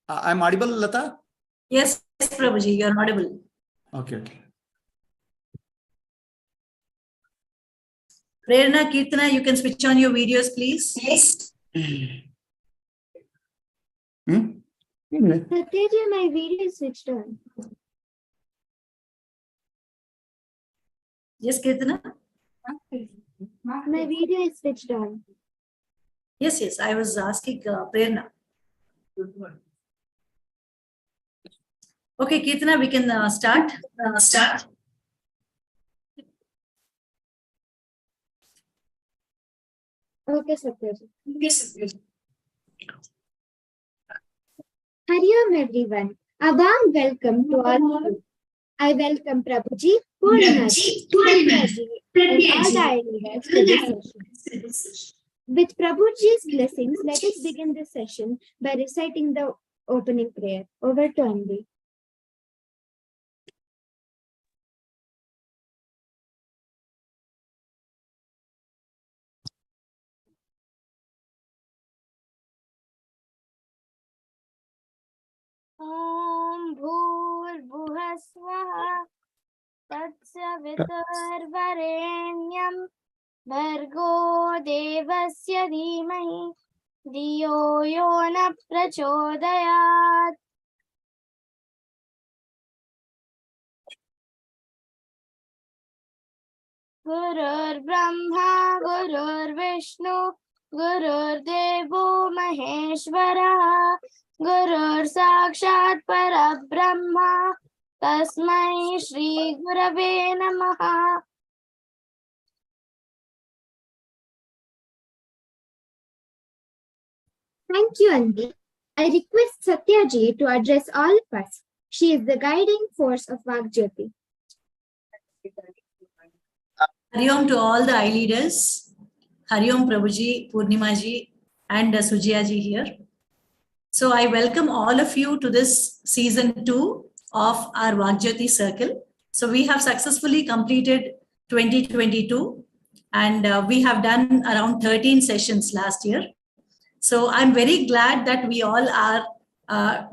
I'm audible, Lata? Yes, Prabhuji, you're audible. Okay. Prerna, Kirtana, you can switch on your videos, please. Yes. Satyaji, my video is switched on. Yes, Kirtana? My video is switched on. Yes, I was asking Prerna. Okay, Kirtana, we can start. Okay, Satyaji. Hari Om everyone. A warm welcome to all of you. I welcome Prabhuji, Purnaji, Satyaji, and all the iLeaders to this session. With Prabhuji's blessings, let us begin this session by reciting the opening prayer. Over to Andy. Om Bhurbhuva Swaha Tatsavitharvarenyam Bhargo Devasya Dhimahi Dhiyo Yona Prachodayat. Gurur Brahma Gurur Vishnu Gurur Devo Maheshwara Gurur Sakshat Parabrahma Tasmai Shri Gurave Namaha. Thank you, Andy. I request Satyaji to address all of us. She is the guiding force of Vak Jyoti. Hari Om to all the iLeaders. Hari Om Prabhuji, Purnimaji, and Sujiyaji here. So I welcome all of you to this season 2 of our Vak Jyoti Circle. So we have successfully completed 2022 and we have done around 13 sessions last year. So I'm very glad that we all are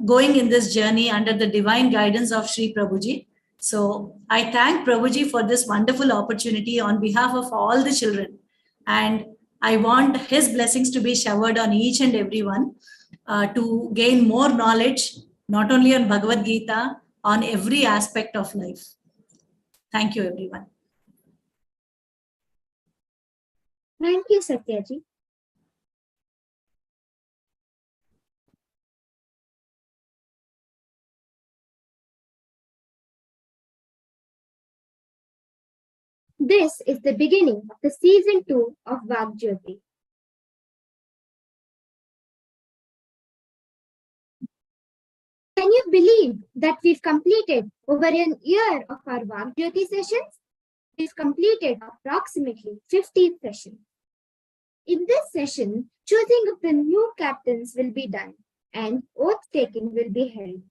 going in this journey under the divine guidance of Sri Prabhuji. So I thank Prabhuji for this wonderful opportunity on behalf of all the children. And I want his blessings to be showered on each and every one to gain more knowledge, not only on Bhagavad Gita, on every aspect of life. Thank you, everyone. Thank you, Satyaji. This is the beginning of the season 2 of Vak Jyoti. Can you believe that we've completed over an year of our Vak Jyoti sessions? We've completed approximately 50 sessions. In this session, choosing of the new captains will be done and oath-taking will be held.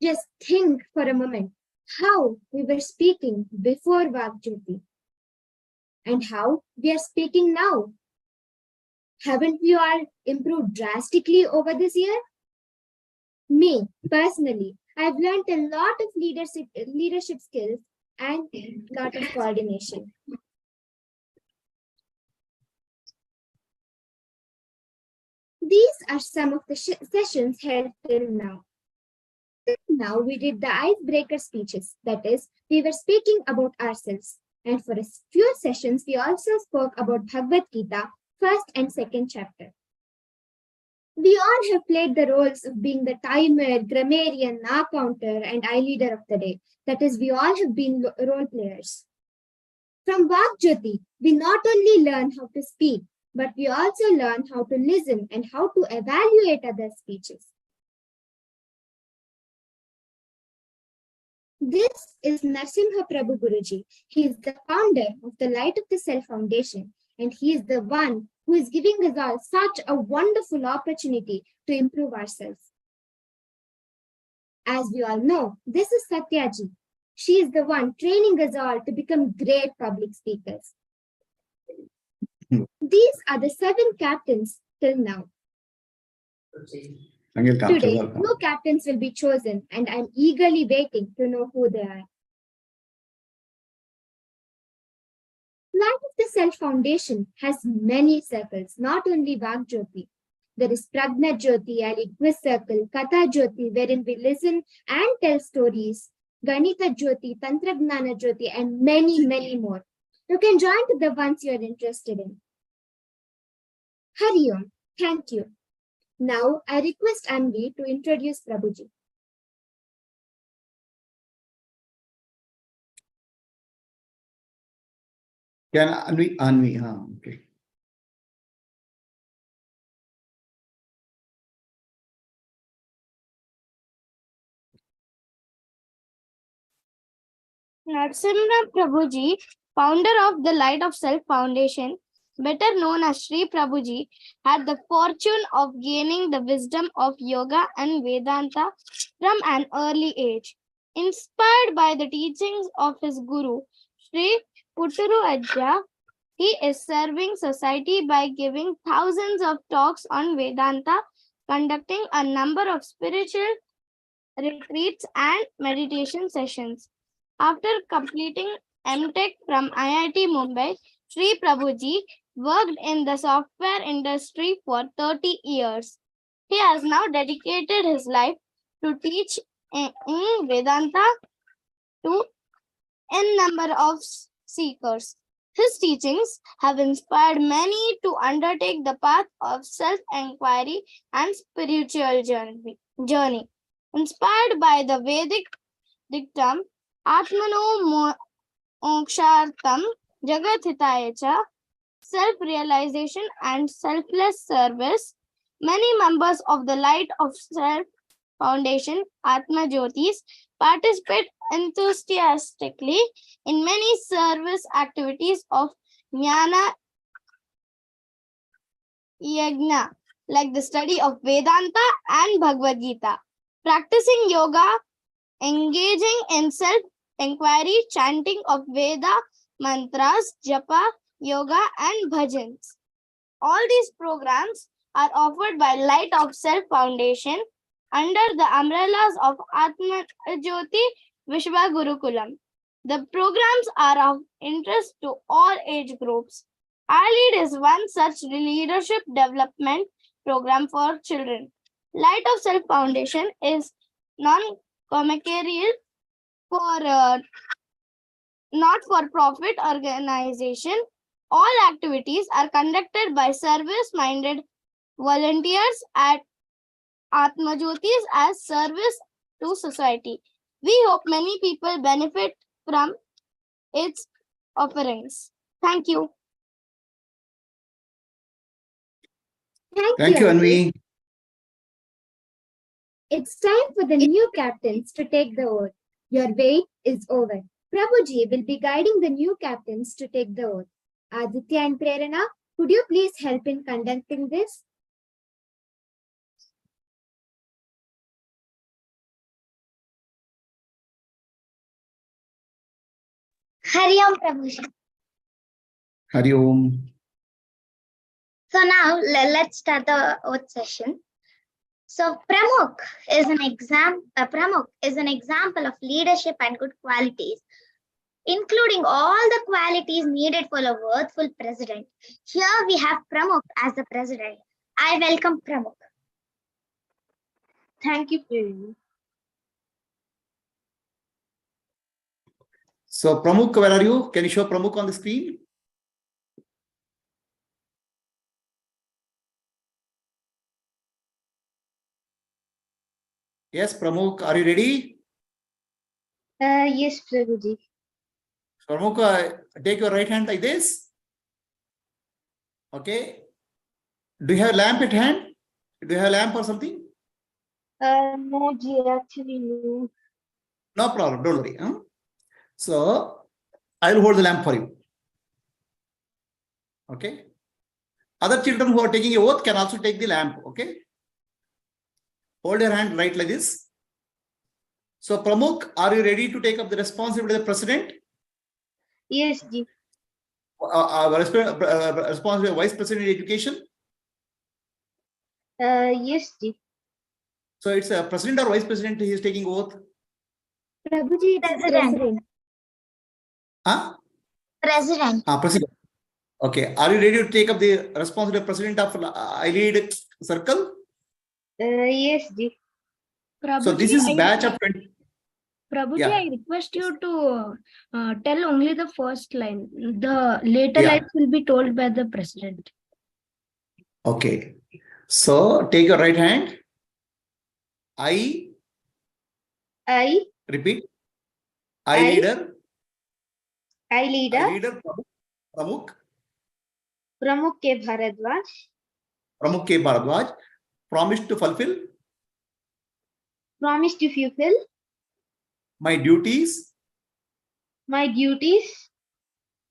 Just think for a moment how we were speaking before Vak Jyoti and how we are speaking now. Haven't we all improved drastically over this year? Me, personally, I've learned a lot of leadership skills and a lot of coordination. These are some of the sessions held till now. Now we did the icebreaker speeches, that is, we were speaking about ourselves. And for a few sessions, we also spoke about Bhagavad Gita, first and second chapter. We all have played the roles of being the timer, grammarian, accounter, and iLeader of the day. That is, we all have been role players. From Vak Jyoti, we not only learn how to speak, but we also learn how to listen and how to evaluate other speeches. This is Narsimha Prabhu Guruji. He is the founder of the Light of the Self Foundation, and he is the one who is giving us all such a wonderful opportunity to improve ourselves. As we all know, this is Satyaji. She is the one training us all to become great public speakers. These are the 7 captains till now. Angel Khan, Today, welcome. new captains will be chosen, and I'm eagerly waiting to know who they are. Light of the Self Foundation has many circles, not only Vak Jyoti. There is Prajna Jyoti, iLead Quiz Circle, Katha Jyoti, wherein we listen and tell stories, Ganita Jyoti, Tantragnana Jyoti, and many, many more. You can join to the ones you are interested in. Hari Om. Thank you. Now, I request Anvi to introduce Prabhuji. Can Anvi, okay. Narasimha Prabhuji, founder of the Light of Self Foundation, better known as Sri Prabhuji, had the fortune of gaining the wisdom of yoga and Vedanta from an early age. Inspired by the teachings of his guru, Sri Putturu Ajja, he is serving society by giving thousands of talks on Vedanta, conducting a number of spiritual retreats and meditation sessions. After completing MTech from IIT Mumbai, Sri Prabhuji worked in the software industry for 30 years. He has now dedicated his life to teach in Vedanta to n number of seekers. His teachings have inspired many to undertake the path of self-inquiry and spiritual journey. Inspired by the Vedic dictum, Atmano Mokshartam Jagathitaya cha, self-realization and selfless service, many members of the Light of Self Foundation, Atma Jyotis, participate enthusiastically in many service activities of Jnana Yajna, like the study of Vedanta and Bhagavad Gita, practicing yoga, engaging in self-inquiry, chanting of Veda mantras, japa, yoga, and bhajans. All these programs are offered by Light of Self Foundation under the umbrellas of Atma Jyoti Vishwa Gurukulam. The programs are of interest to all age groups. iLead is one such leadership development program for children. Light of Self Foundation is non-commercial for not-for-profit organization. All activities are conducted by service-minded volunteers at Atma Jyotis as service to society. We hope many people benefit from its offerings. Thank you. Thank you, Anvi. It's time for the new captains to take the oath. Your wait is over. Prabhuji will be guiding the new captains to take the oath. Aditya and Prerana, could you please help in conducting this? Hari Om Prabhuji. Hari Om. So now let's start the oath session. So Pramukh is an example of leadership and good qualities, including all the qualities needed for a worthful president. Here we have Pramukh as the president. I welcome Pramukh. Thank you, Prerana. So Pramukh, where are you? Can you show Pramukh on the screen? Yes, Pramukh, are you ready? Yes, Prabhuji. Pramukh, take your right hand like this. Okay. Do you have a lamp at hand? Do you have a lamp or something? No, actually no. No problem. Don't worry. Huh? So I will hold the lamp for you. Okay. Other children who are taking a oath can also take the lamp. Okay. Hold your hand right like this. So Pramukh, are you ready to take up the responsibility of the president? Yes, Ji. Responsibility of vice president of education? Yes, Ji. So it's a president or vice president he is taking oath? Prabhuji, it's president. Huh? President. President. Okay. Are you ready to take up the responsibility of president of iLead circle? Yes, Ji. So this is batch of 20. Prabhuji, Yeah. I request you to tell only the first line. The later Yeah. lines will be told by the president. Okay. So take your right hand. I repeat. iLeader. iLeader. Pramukh. Pramukh K. Bharadwaj. Pramukh K. Bharadwaj. Promise to fulfill Promise to fulfill my duties my duties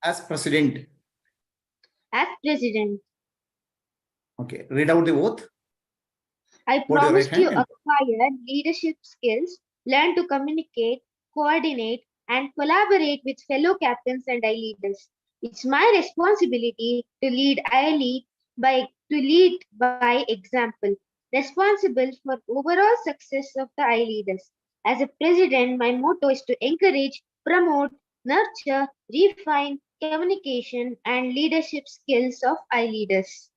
as president. as president. Okay. Read out the oath. I Hold your promise right to hand. acquire leadership skills, learn to communicate, coordinate, and collaborate with fellow captains and iLeaders. It's my responsibility to lead by example, responsible for overall success of the iLeaders. As a president, my motto is to encourage, promote, nurture, refine communication and leadership skills of iLeaders.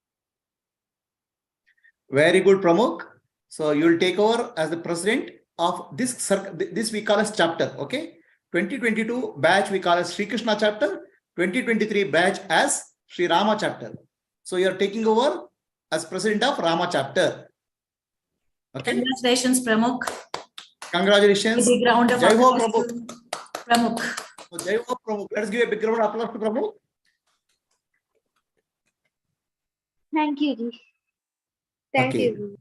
Very good, Pramukh. So you will take over as the president of this circle. This we call as chapter. Okay. 2022 batch we call as Sri Krishna chapter. 2023 batch as Sri Rama chapter. So you are taking over as president of Rama chapter. Okay. Congratulations, Pramukh. Congratulations. A big round of Jai Ho, applause Pramukh. to Pramukh. So Jai Ho, Pramukh. Let's give a big round of applause to Pramukh. Thank you, Ji. Thank Okay. you.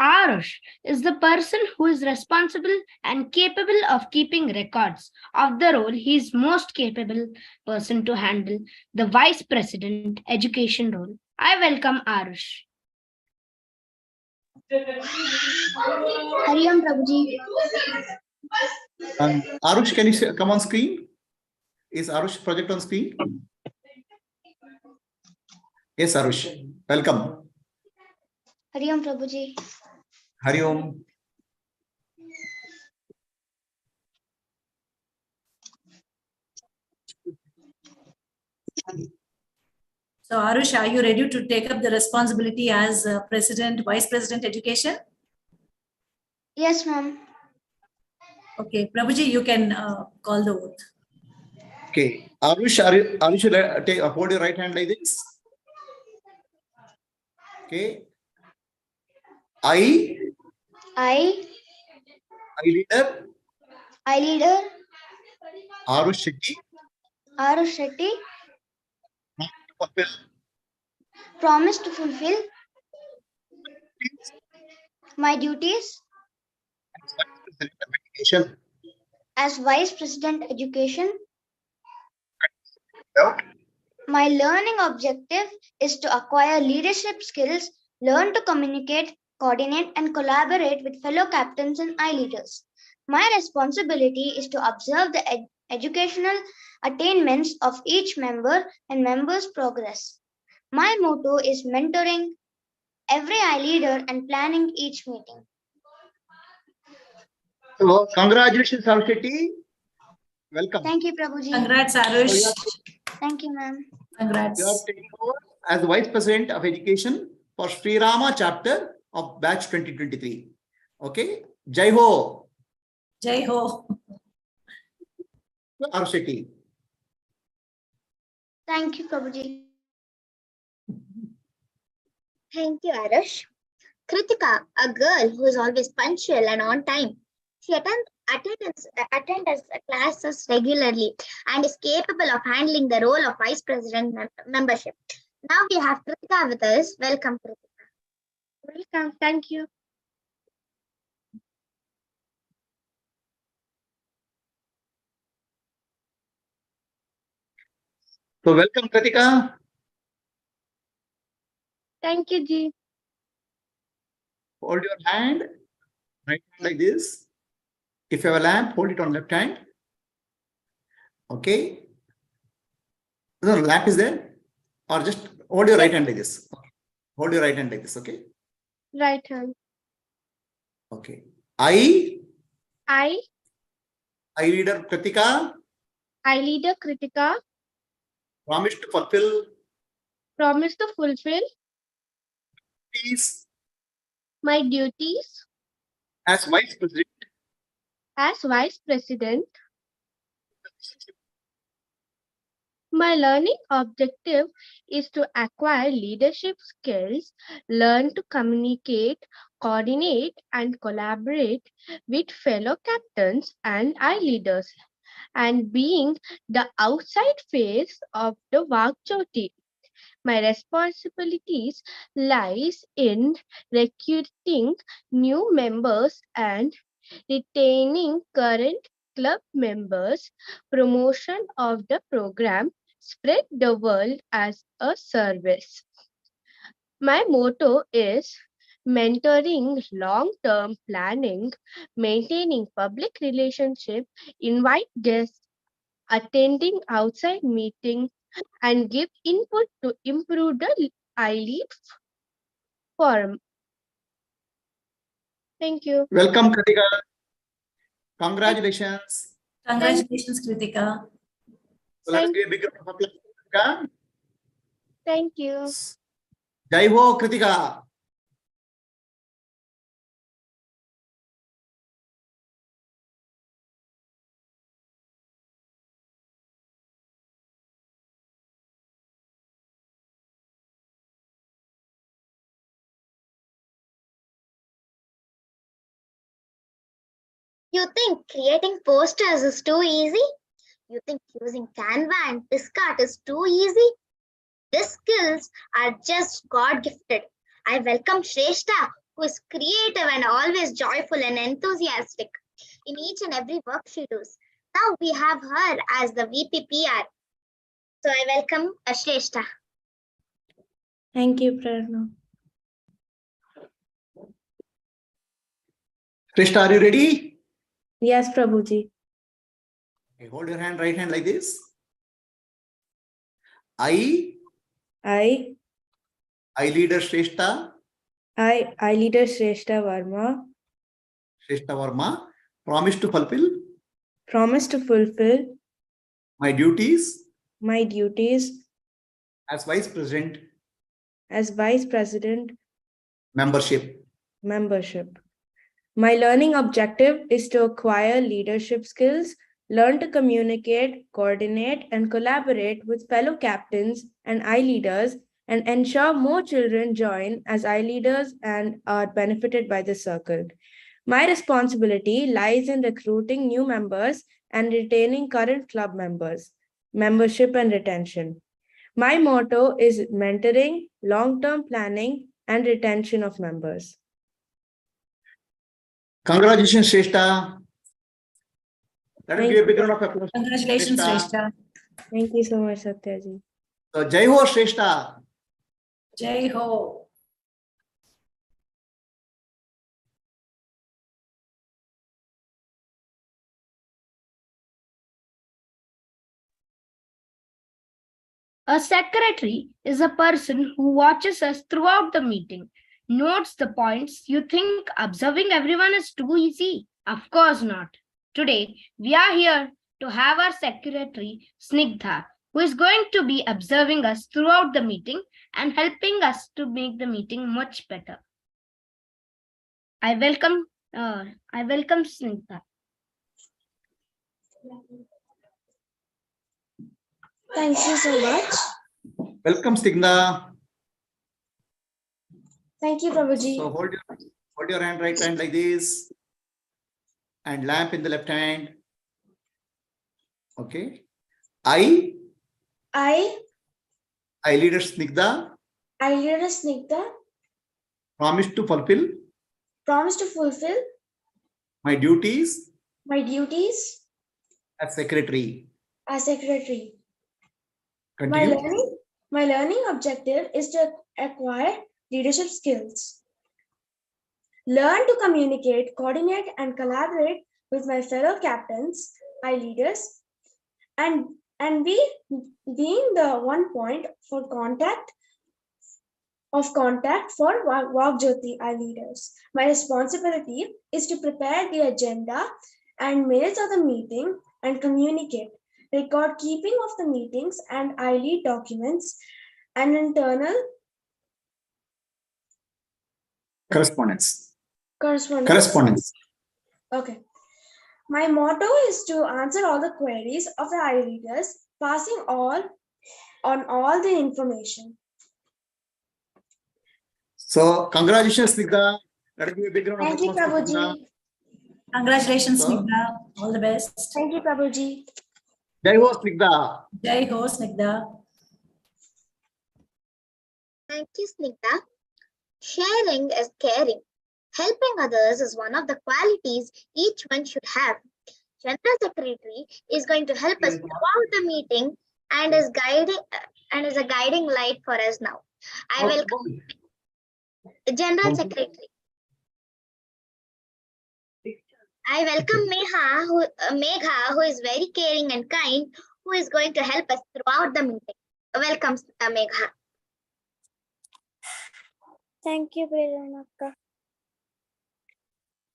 Arush is the person who is responsible and capable of keeping records. Of the role, he is most capable person to handle the Vice President Education role. I welcome Arush. Hariom Prabhuji. Arush, can you come on screen? Is Arush project on screen? Yes, Arush. Welcome. Hariom Prabhuji. Hari Om. So, Arush, are you ready to take up the responsibility as President, Vice President Education? Yes, ma'am. Okay, Prabhuji, you can call the oath. Okay. Arush, hold your right hand like this. Okay. iLeader, iLeader. Arush Shetty, Arush Shetty. fulfill Promise to fulfill my duties education. as Vice President Education. My learning objective is to acquire leadership skills, learn to communicate, coordinate, and collaborate with fellow captains and iLeaders. My responsibility is to observe the educational attainments of each member and members' progress. My motto is mentoring every iLeader and planning each meeting. So, congratulations, Arush Shetty. Welcome. Thank you, Prabhuji. Congrats, Arush. Thank you, ma'am. You are Congrats. taking over as the Vice President of Education for Sri Rama chapter of batch 2023. Okay. Jai Ho, Jai Ho. Arush Shetty. Thank you, Prabhuji. Thank you, Arush. Kritika, a girl who is always punctual and on time. She attends classes regularly and is capable of handling the role of Vice President membership. Now we have Kritika with us. Welcome, Kritika. Welcome. Thank you. So, welcome, Kritika. Thank you, Ji. Hold your hand, right hand like this. If you have a lamp, hold it on left hand. Okay. The lamp is there, or just hold your right hand like this. Hold your right hand like this. Okay. Right hand. Okay. I I leader Kritika iLeader Kritika promise to fulfill promise to fulfill duties my duties as Vice President. as Vice President. My learning objective is to acquire leadership skills, learn to communicate, coordinate, and collaborate with fellow captains and iLeaders, and being the outside face of the Vak Jyoti. My responsibilities lies in recruiting new members and retaining current club members, promotion of the program, spread the world as a service. My motto is mentoring long-term planning, maintaining public relationship, invite guests, attending outside meetings, and give input to improve the iLead forum. Thank you. Welcome, Kritika. Congratulations. Congratulations, Kritika. So let's give a big round of applause, Kritika. Thank you. Jai Ho, Kritika. You think creating posters is too easy? You think using Canva and Piscart is too easy? These skills are just God gifted. I welcome Shrestha, who is creative and always joyful and enthusiastic in each and every work she does. Now we have her as the VPPR. So I welcome Shrestha. Thank you, Prerna. Krishna, are you ready? Yes, Prabhuji. Okay, hold your hand, right hand like this. I leader Shrestha iLeader Shrestha Varma, promise to fulfill promise to fulfill my duties my duties as Vice President as Vice President membership. My learning objective is to acquire leadership skills, learn to communicate, coordinate, and collaborate with fellow captains and iLeaders, and ensure more children join as iLeaders and are benefited by the circle. My responsibility lies in recruiting new members and retaining current club members, membership and retention. My motto is mentoring, long-term planning, and retention of members. Congratulations, Shrestha. Let us Thank give a big round of applause. Congratulations, Shrestha. Thank you so much, Satyaji. So, Jai Ho, Shrestha. Jai Ho. A secretary is a person who watches us throughout the meeting, notes the points. You think observing everyone is too easy? Of course not. Today, we are here to have our secretary, Snigdha, who is going to be observing us throughout the meeting and helping us to make the meeting much better. I welcome Snigdha. Thank you so much. Welcome, Stigna. Thank you, Prabhuji. So hold your hand, right hand like this, and lamp in the left hand. Okay. I leader Snigdha iLeader Snigdha promise to fulfill my duties as secretary. Continue. My learning objective is to acquire leadership skills. Learn to communicate, coordinate, and collaborate with my fellow captains, iLeaders, and and being the one point for contact for Vak Jyoti iLeaders. My responsibility is to prepare the agenda and minutes of the meeting and communicate, record keeping of the meetings and iLead documents and internal Correspondence. correspondence. Okay. My motto is to answer all the queries of the iLeaders, passing on all the information. So, congratulations, Snigdha. Let us give a big round of Thank you, applause to Snigdha. Prabhuji. Congratulations, So- Snigdha. All the best. Thank you, Prabhuji. Jai Ho, Snigdha. Jai Ho, Snigdha. Thank you, Snigdha. Sharing is caring. Helping others is one of the qualities each one should have. General Secretary is going to help us throughout the meeting and is a guiding light for us now. I welcome General Secretary. I welcome Megha, who is very caring and kind, who is going to help us throughout the meeting. Welcome, Megha. Thank you, Preranaka.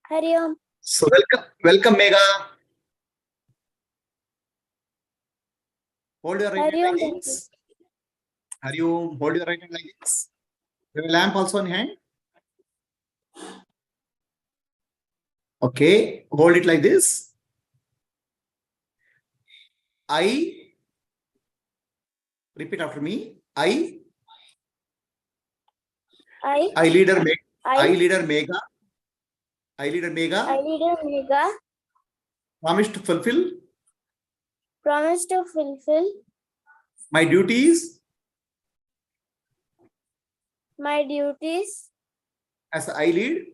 Hari Om. So, welcome, Megha. Hold your right Hari hand Om. like this. Hari Om, hold your right hand like this. You have a lamp also in hand. Okay, hold it like this. Repeat after me. I iLeader Megha. I iLeader Megha. iLeader Megha. iLeader Megha Promise to fulfill promise to fulfill my duties my duties as iLead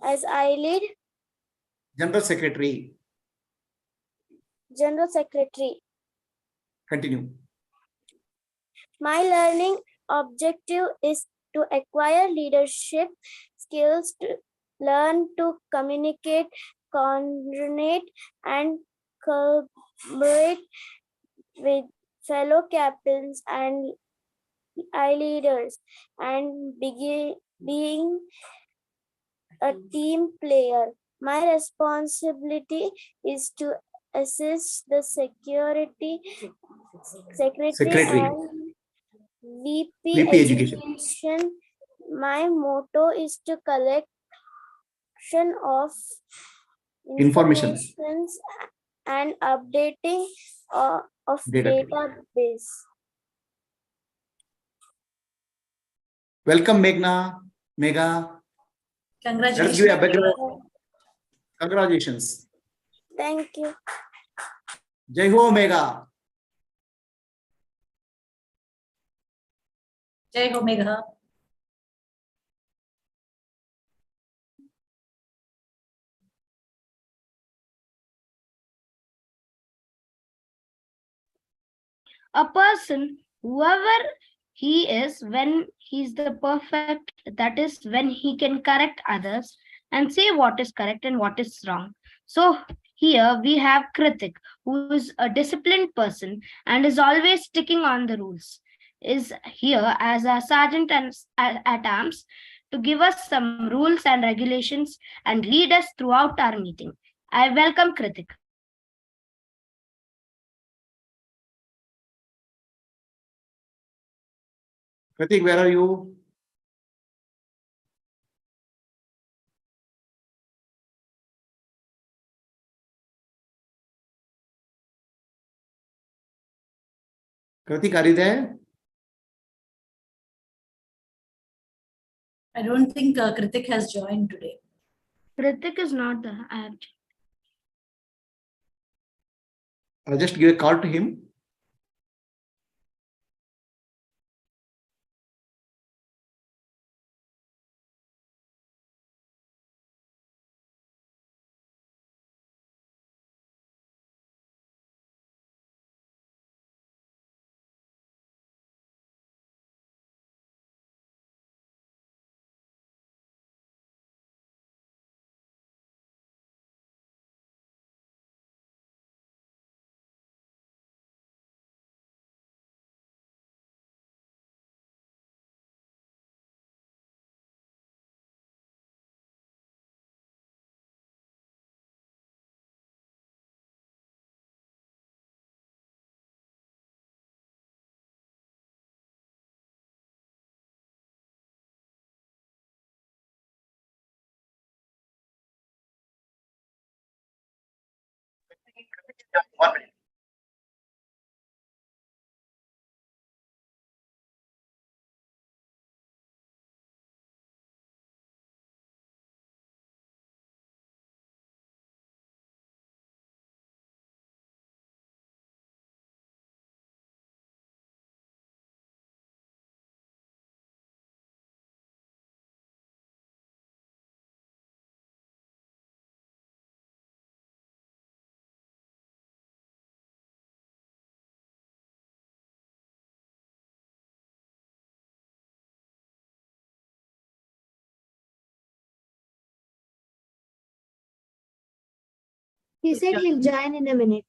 as iLead General Secretary. General Secretary. Continue. My learning objective is to acquire leadership skills, to learn to communicate, coordinate, and collaborate with fellow captains and iLeaders, and being a team player. My responsibility is to assist the secretary Secretary. and VP VP Education. Education. My motto is to collection of Information. informations and updating of Database. database. Welcome, Megha. Megha. Let us give you a big round. Congratulations. Thank you. Jai Ho, Megha. Jai Ho, Megha. A person, whoever he is, when he's the perfect, that is when he can correct others and say what is correct and what is wrong. So here we have Kritik, who is a disciplined person and is always sticking on the rules, is here as a sergeant at arms to give us some rules and regulations and lead us throughout our meeting. I welcome Kritik. Pratik, where are you? Pratik, are you there? I don't think Kritik has joined today. Kritik is not there. I'll just give a call to him. 1 minute. He said he'll join in a minute.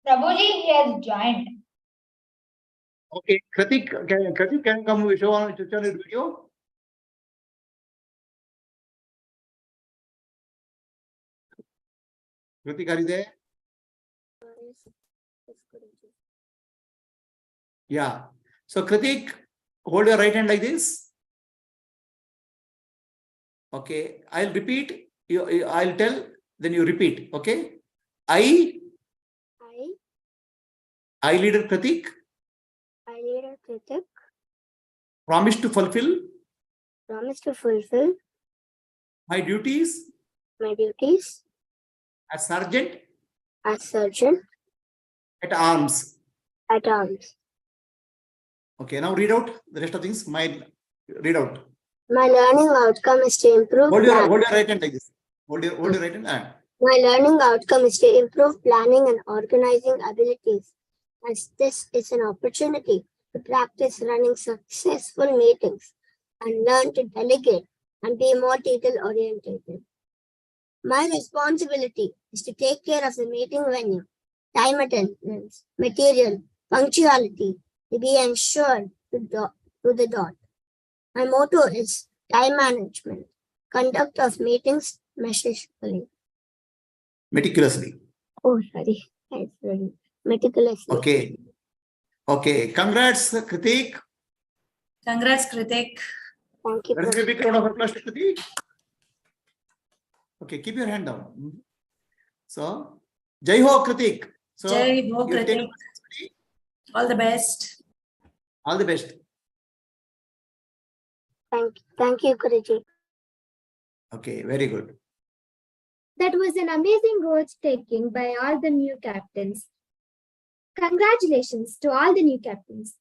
Prabhuji, he has joined. Okay, Kritik, can you come show on your video? Kritik, are you there? Yeah. So Kritik, hold your right hand like this. Okay, I'll repeat. I'll tell, then you repeat. Okay. iLeader Kritik iLeader Kritik promise to fulfill promise to fulfill my duties my duties as sergeant as sergeant at arms. at arms. Okay, now read out the rest of things. Read out. My learning outcome is to improve Hold your planning. right hand like this. Hold your right hand. My learning outcome is to improve planning and organizing abilities, as this is an opportunity to practice running successful meetings and learn to delegate and be more detail-oriented. My responsibility is to take care of the meeting venue, time attendance, material, punctuality to be ensured to the dot. My motto is time management, conduct of meetings Meticulously. Oh, sorry. Meticulously. Okay. Okay. Congrats, Kritik. Congrats, Kritik. Thank you. Let's give a big round of applause to Kritik. Okay, keep your hand down. So, Jai Ho, Kritik. So, Jai Ho, you take Kritik. All the best. all the best. Thank you, Guruji. Okay, very good. That was an amazing road taking by all the new captains. Congratulations to all the new captains.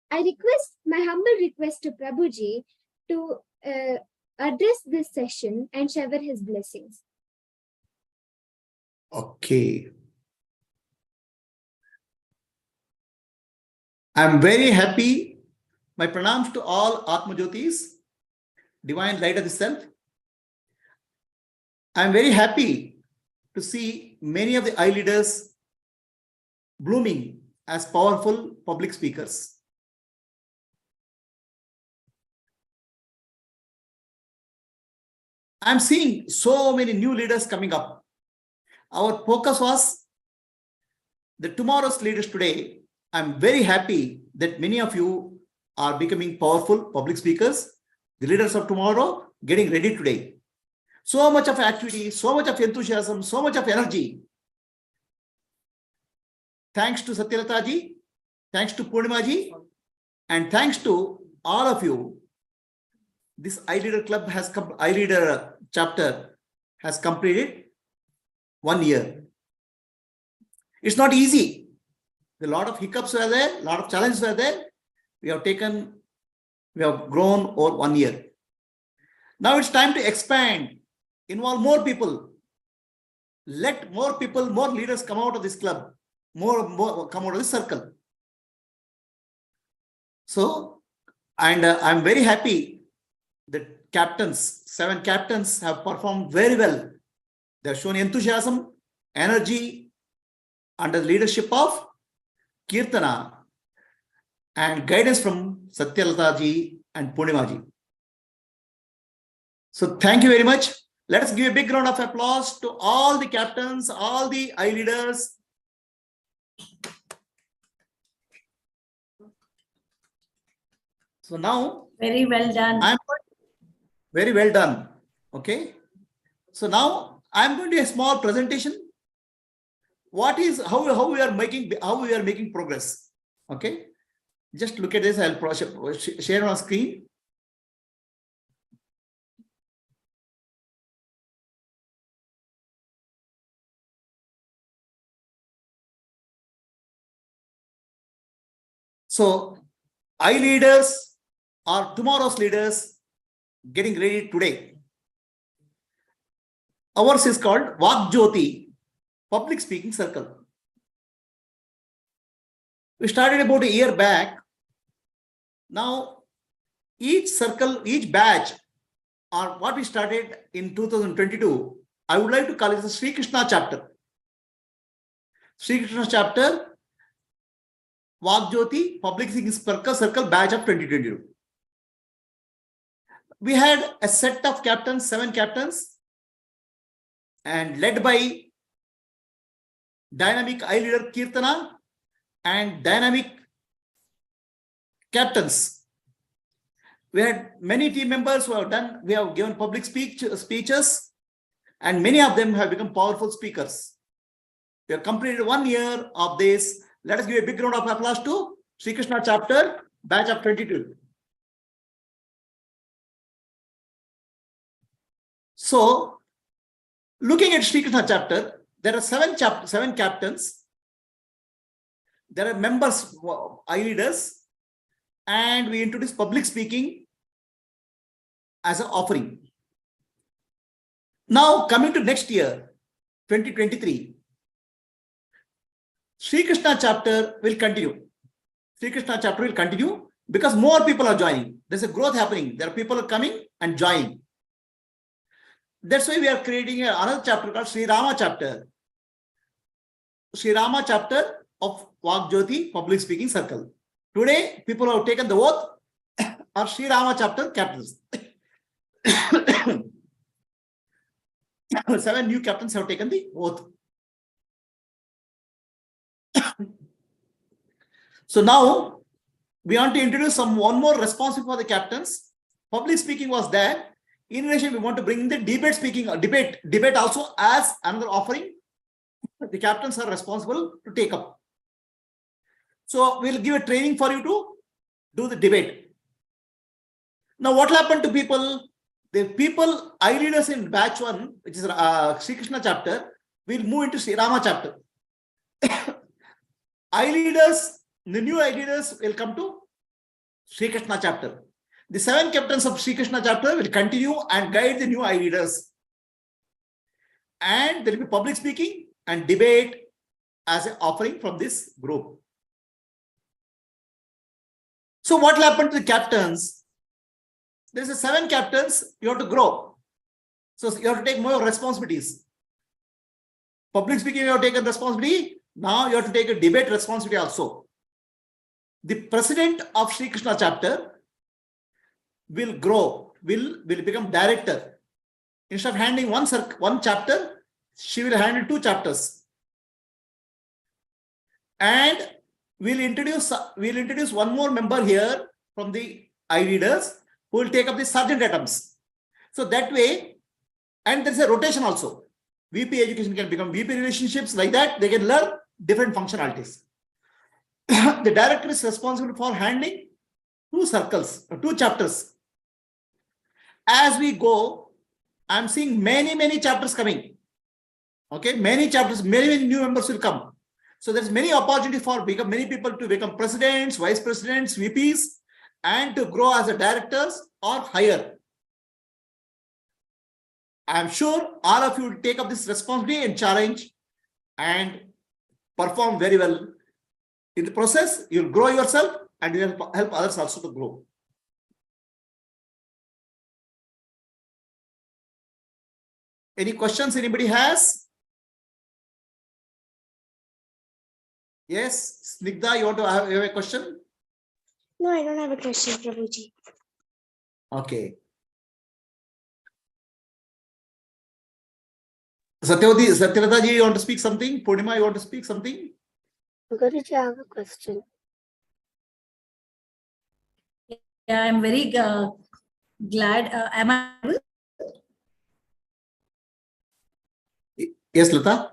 I request my humble request to Prabhuji to address this session and shower his blessings. Okay. I'm very happy. My pranams to all Atma Jyotis, divine light of the self. I'm very happy to see many of the iLeaders blooming as powerful public speakers. I'm seeing so many new leaders coming up. Our focus was the tomorrow's leaders today. I'm very happy that many of you are becoming powerful public speakers, the leaders of tomorrow, getting ready today. So much of activity, so much of enthusiasm, so much of energy. Thanks to Satyalata ji, thanks to Purnima ji, and thanks to all of you. This iLeader club has come, iLeader chapter has completed 1 year. It's not easy. A lot of hiccups were there, a lot of challenges were there. We have grown over 1 year. Now it's time to expand, involve more people. Let more people, more leaders come out of this club, more come out of this circle. So, and I'm very happy that captains, 7 captains have performed very well. They have shown enthusiasm, energy under the leadership of Kirtana and guidance from Satyalata ji and Purnima ji. So thank you very much. Let us give a big round of applause to all the captains, all the iLeaders. So now Very well done. I'm very well done. Okay. So now I'm going to do a small presentation. What is how we are making progress. Okay. Just look at this. I'll share on screen. So, iLeaders are tomorrow's leaders getting ready today. Ours is called Vak Jyoti Public Speaking Circle. We started about a year back. Now, each circle, each batch, or what we started in 2022, I would like to call it the Sri Krishna chapter. Sri Krishna chapter, Vak Jyoti Public Speaking Circle batch of 2022. We had a set of captains, 7 captains, and led by dynamic iLeader Kirtana and dynamic captains. We had many team members who have done, we have given public speeches, and many of them have become powerful speakers. We have completed 1 year of this. Let us give a big round of applause to Sri Krishna chapter, batch of 22. So, looking at Sri Krishna chapter, there are 7 captains. There are members, iLeaders, and we introduce public speaking as an offering. Now, coming to next year, 2023, Sri Krishna chapter will continue. Sri Krishna chapter will continue because more people are joining. There's a growth happening. There are people coming and joining. That's why we are creating another chapter called Sri Rama chapter. Sri Rama chapter of Vak Jyoti Public Speaking Circle. Today, people who have taken the oath are Sri Rama chapter captains. 7 new captains have taken the oath. So now we want to introduce one more responsibility for the captains. Public speaking was there. In relation, we want to bring the debate also as another offering. The captains are responsible to take up. So we'll give a training for you to do the debate. Now, what happened to people? The people, iLeaders in batch 1, which is Sri Krishna chapter, will move into Sri Rama chapter. iLeaders, the new iLeaders will come to Sri Krishna chapter. The 7 captains of Sri Krishna chapter will continue and guide the new iLeaders. And there will be public speaking and debate as an offering from this group. So what will happen to the captains? There's a 7 captains, you have to grow. So you have to take more responsibilities. Public speaking, you have taken responsibility. Now you have to take a debate responsibility also. The president of Sri Krishna chapter will grow, will become director. Instead of handling one chapter, she will handle 2 chapters. And we'll introduce one more member here from the iLeaders who will take up the sergeant items. So that way, and there's a rotation also. VP education can become VP relationships, like that they can learn different functionalities. The director is responsible for handling 2 circles, 2 chapters. As we go, I'm seeing many chapters coming. Okay, many chapters, many new members will come. So there's many opportunity for many people to become presidents, vice presidents, VPs, and to grow as a directors or higher. I'm sure all of you will take up this responsibility and challenge and perform very well. In the process, you'll grow yourself and you'll help others also to grow. Any questions anybody has? Yes, Snigdha, you want to have a question? No, I don't have a question, Prabhuji. Okay. Satyavata ji, you want to speak something? Purnima, you want to speak something? Guruji, I have a question. I'm very glad. Am I able? Yes, Lata.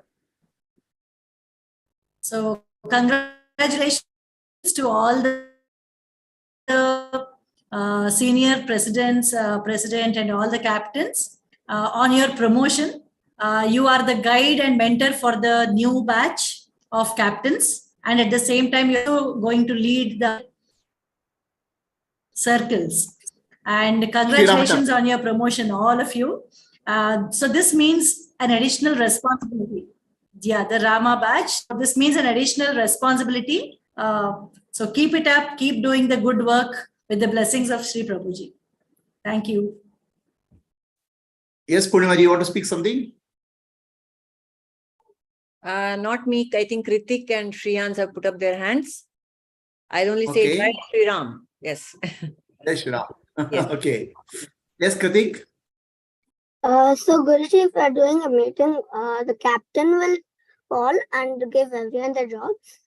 So congratulations to all the senior presidents, president, and all the captains on your promotion. You are the guide and mentor for the new batch of captains, and at the same time, you're also going to lead the circles. And congratulations on your promotion, all of you. So this means an additional responsibility. Yeah, the Rama batch. This means an additional responsibility. So keep it up, keep doing the good work with the blessings of Sri Prabhuji. Thank you. Yes, Purnima, you want to speak something? Not me. I think Kritik and Shriyans have put up their hands. I'll only say Okay. Jai Shri Ram. Yes. Jai Shri Ram. Yes. Okay. Yes, Kritik. So Guruji, if we are doing a meeting, the captain will call and give everyone the jobs.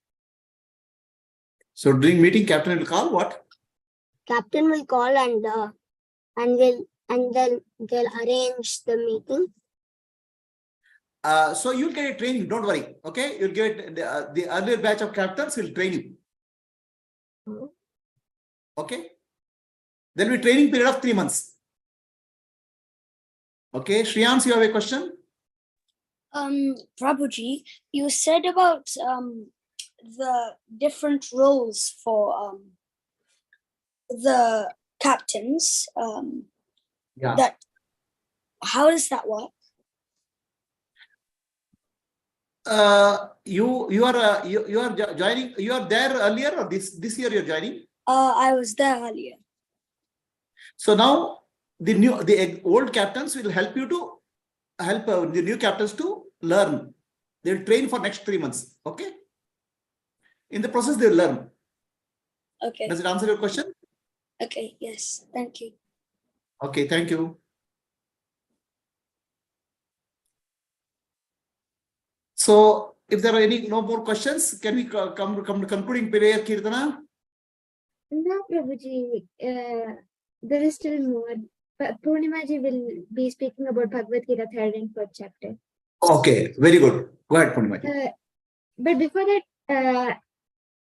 So during meeting, captain will call what? Captain will call and then they'll arrange the meeting. So you'll get a training. Don't worry. Okay, you'll get the earlier batch of captains will train you. Okay. There'll be training period of 3 months. Okay, Shriyans, you have a question? Prabhuji, you said about the different roles for the captains. Yeah. That how does that work? You are joining. You are there earlier, or this year you're joining? I was there earlier. So now the old captains will help you to help the new captains to learn. They'll train for next 3 months. Okay. In the process, they'll learn. Okay. Does it answer your question? Okay. Yes. Thank you. Okay. Thank you. So, if there are no more questions, can we come to concluding prayer, Kirtana? No, Prabhuji, there is still more. But Purnimaji will be speaking about Bhagavad Gita 3rd and 4th chapter. Okay, very good. Go ahead, Purnimaji. But before that,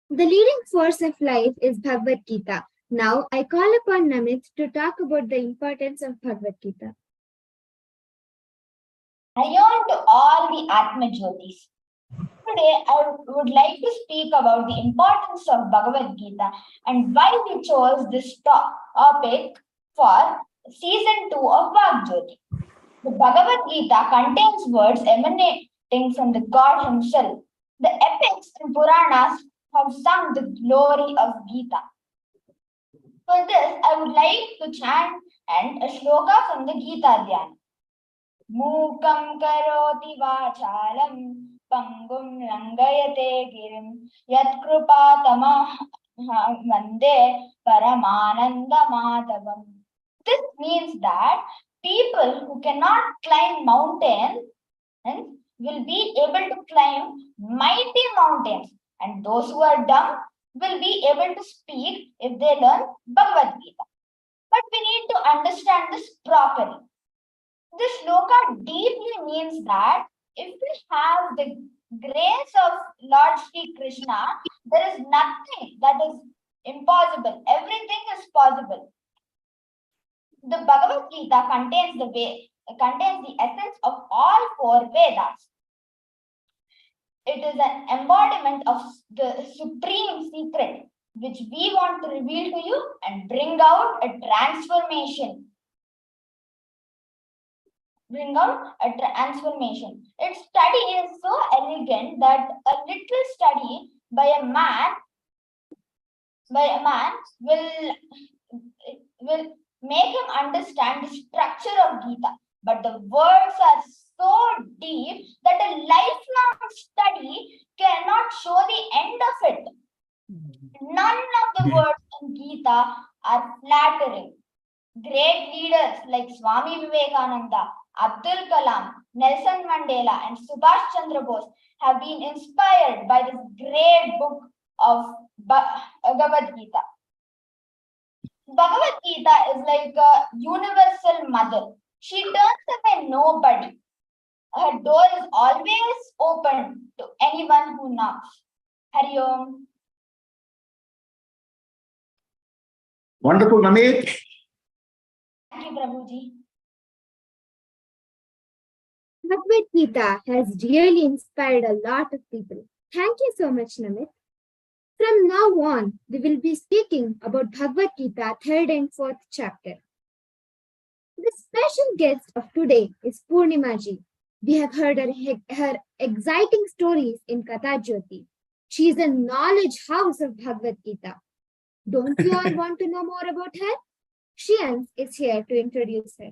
the leading force of life is Bhagavad Gita. Now, I call upon Namit to talk about the importance of Bhagavad Gita. Hello to all the Atma Jyotis. Today, I would like to speak about the importance of Bhagavad Gita and why we chose this topic for season 2 of Vak Jyoti. The Bhagavad Gita contains words emanating from the God himself. The epics and Puranas have sung the glory of Gita. For this, I would like to chant and a shloka from the Gita Dhyana. Mukam karoti vachalam pangum langayate girim yat krupa tamah mande paramananda madhavam. This means that people who cannot climb mountains will be able to climb mighty mountains, and those who are dumb will be able to speak if they learn Bhagavad Gita. But we need to understand this properly. This shloka deeply means that if we have the grace of Lord Sri Krishna, there is nothing that is impossible. Everything is possible. The Bhagavad Gita contains the essence of all 4 Vedas. It is an embodiment of the supreme secret, which we want to reveal to you and bring out a transformation. Its study is so elegant that a little study by a man will make him understand the structure of Gita. But the words are so deep that a lifelong study cannot show the end of it. None of the words in Gita are flattering. Great leaders like Swami Vivekananda, Abdul Kalam, Nelson Mandela, and Subhash Chandra Bose have been inspired by this great book of Bhagavad Gita. Bhagavad Gita is like a universal mother. She turns away nobody. Her door is always open to anyone who knocks. Hari Om. Wonderful, Namit. Thank you, Prabhuji. Bhagavad Gita has really inspired a lot of people. Thank you so much, Namit. From now on, we will be speaking about Bhagavad Gita 3rd and 4th chapter. The special guest of today is Purnimaji. We have heard her exciting stories in Katha Jyoti. She is a knowledge house of Bhagavad Gita. Don't you all want to know more about her? Shrians is here to introduce her.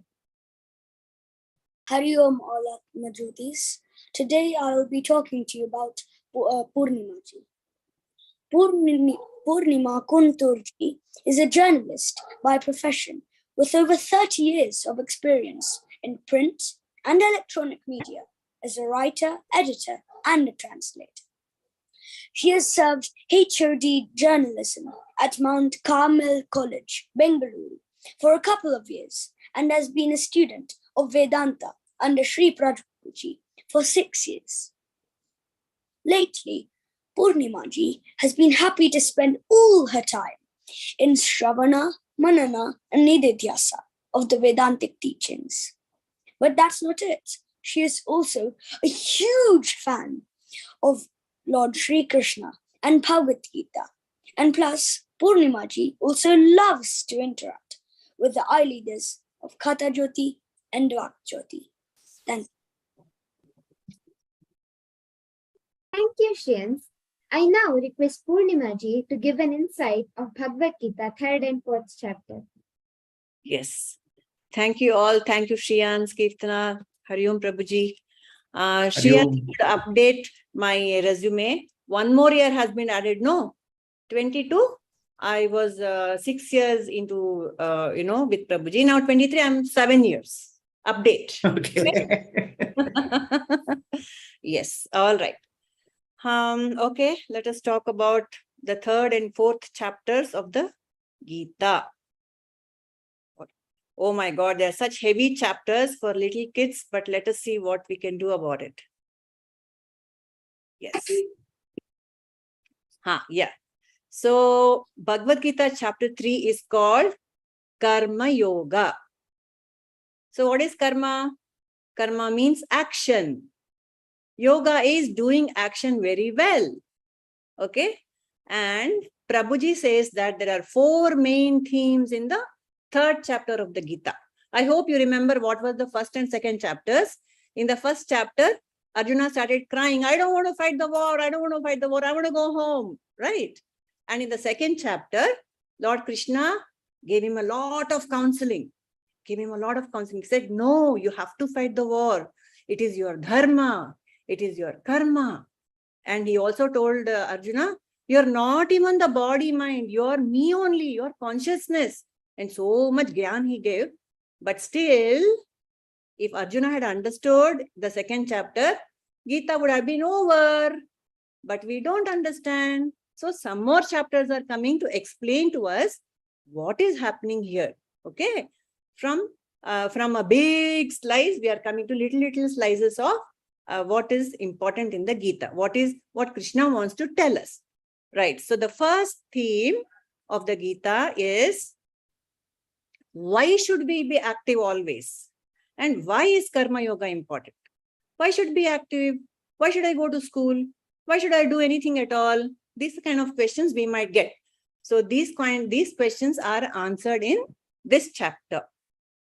Hari Om all Madhutis. Today I will be talking to you about Purnimaji. Purnima Kunturji is a journalist by profession with over 30 years of experience in print and electronic media as a writer, editor, and a translator. She has served HOD journalism at Mount Carmel College, Bengaluru, for a couple of years and has been a student of Vedanta under Sri Prabhuji for 6 years. Lately, Purnimaji has been happy to spend all her time in Shravana, Manana, and Nididhyasa of the Vedantic teachings. But that's not it. She is also a huge fan of Lord Sri Krishna and Bhagavad Gita. And plus, Purnimaji also loves to interact with the iLeaders of Katha Jyoti and Vak Jyoti. Thank you. Thank you, Shrians. I now request Purnimaji to give an insight of Bhagavad Gita 3rd and 4th chapter. Yes. Thank you all. Thank you, Shriyans, Kirtana, Hari Om Prabhuji. Shriyans would update my resume. 1 more year has been added. No, 22. I was 6 years into, with Prabhuji. Now 23, I'm 7 years. Update. Okay. Yes. All right. Okay. Let us talk about the 3rd and 4th chapters of the Gita. Oh my God, they are such heavy chapters for little kids, but let us see what we can do about it. Yes. Yeah. So Bhagavad Gita chapter 3 is called Karma Yoga. So what is karma? Karma means action. Yoga is doing action very well. Okay. And Prabhuji says that there are 4 main themes in the 3rd chapter of the Gita. I hope you remember what was the 1st and 2nd chapters. In the 1st chapter, Arjuna started crying, I don't want to fight the war. I don't want to fight the war. I want to go home. Right. And in the 2nd chapter, Lord Krishna gave him a lot of counseling. He said, no, you have to fight the war. It is your dharma. It is your karma. And he also told Arjuna, you're not even the body mind. You're me only, your consciousness. And so much gyan he gave. But still, if Arjuna had understood the 2nd chapter, Gita would have been over. But we don't understand. So some more chapters are coming to explain to us what is happening here. Okay. From a big slice, we are coming to little slices of what is important in the Gita. What Krishna wants to tell us. Right. So the first theme of the Gita is, why should we be active always? And why is Karma Yoga important? Why should be active? Why should I go to school? Why should I do anything at all? These kind of questions we might get. So these questions are answered in this chapter.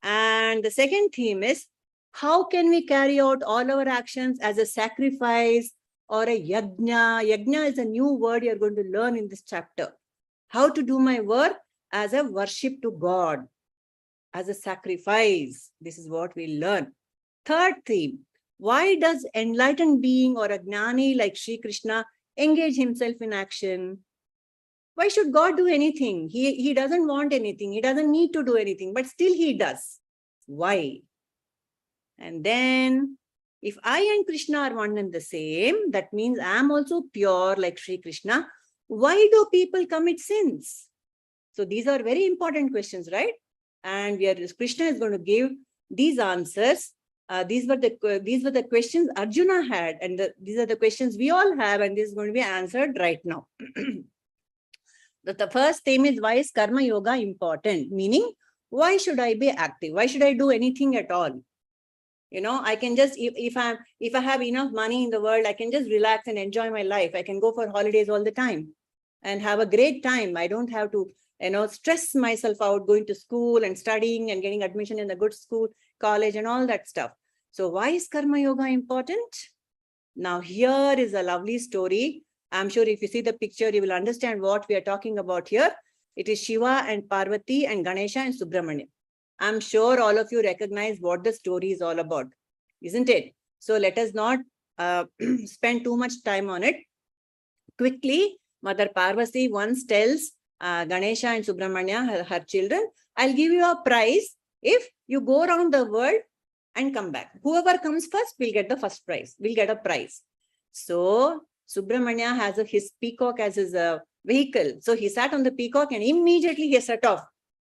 And the second theme is, how can we carry out all our actions as a sacrifice or a yajna? Yajna is a new word you're going to learn in this chapter. How to do my work as a worship to God, as a sacrifice. This is what we learn. Third theme, why does enlightened being or a gnani like Sri Krishna engage himself in action? Why should God do anything? He doesn't want anything. He doesn't need to do anything, but still he does. Why? And then, if I and Krishna are one and the same, that means I am also pure like Sri Krishna. Why do people commit sins? So these are very important questions, right? And Krishna is going to give these answers. These were the questions Arjuna had, and these are the questions we all have, and this is going to be answered right now. The first theme is, why is karma yoga important? Meaning, why should I be active? Why should I do anything at all? I can just, if I have enough money in the world, I can just relax and enjoy my life. I can go for holidays all the time and have a great time. I don't have to, stress myself out going to school and studying and getting admission in a good school, college, and all that stuff. So why is karma yoga important? Now, here is a lovely story. I'm sure if you see the picture, you will understand what we are talking about here. It is Shiva and Parvati and Ganesha and Subramanya. I'm sure all of you recognize what the story is all about, isn't it? So let us not spend too much time on it. Quickly, Mother Parvati once tells Ganesha and Subramanya, her children, I'll give you a prize if you go around the world and come back. Whoever comes first will get the first prize, will get a prize. So Subramanya has his peacock as his vehicle. So he sat on the peacock and immediately he set off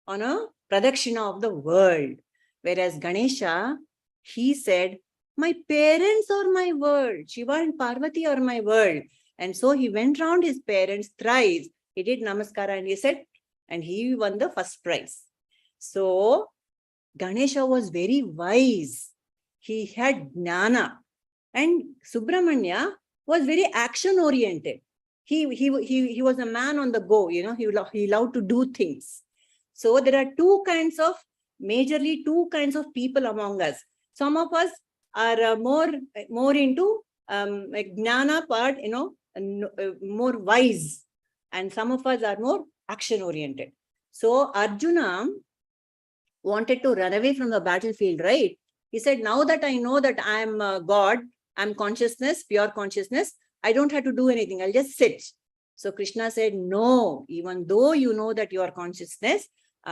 on a pradakshina of the world. Whereas Ganesha, he said, my parents are my world. Shiva and Parvati are my world. And so he went round his parents thrice. He did namaskara and he said, and he won the first prize. So Ganesha was very wise. He had jnana. And Subramanya was very action oriented. He was a man on the go, he loved to do things. So there are majorly two kinds of people among us. Some of us are more into like jnana part, more wise, and some of us are more action oriented. So Arjuna wanted to run away from the battlefield, right? He said, now that I know that I am God, I'm consciousness, pure consciousness, I don't have to do anything, I'll just sit. So Krishna said, no, even though you know that you are consciousness,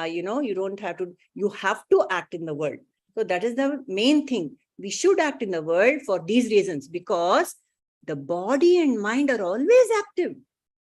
you don't have to, you have to act in the world. So that is the main thing. We should act in the world for these reasons, because the body and mind are always active,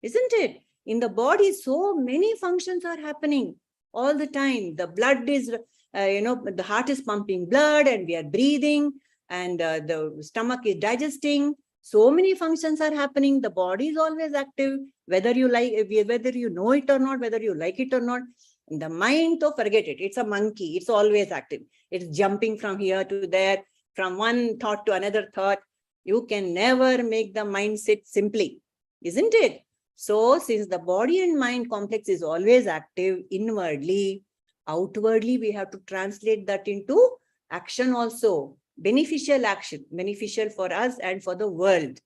isn't it? In the body, so many functions are happening all the time. The blood is, the heart is pumping blood and we are breathing, and the stomach is digesting. So many functions are happening. The body is always active, whether you know it or not, whether you like it or not. The mind, though, forget it. It's a monkey. It's always active. It's jumping from here to there, from one thought to another thought. You can never make the mind sit simply, isn't it? So since the body and mind complex is always active inwardly, outwardly, we have to translate that into action also. Beneficial action, beneficial for us and for the world.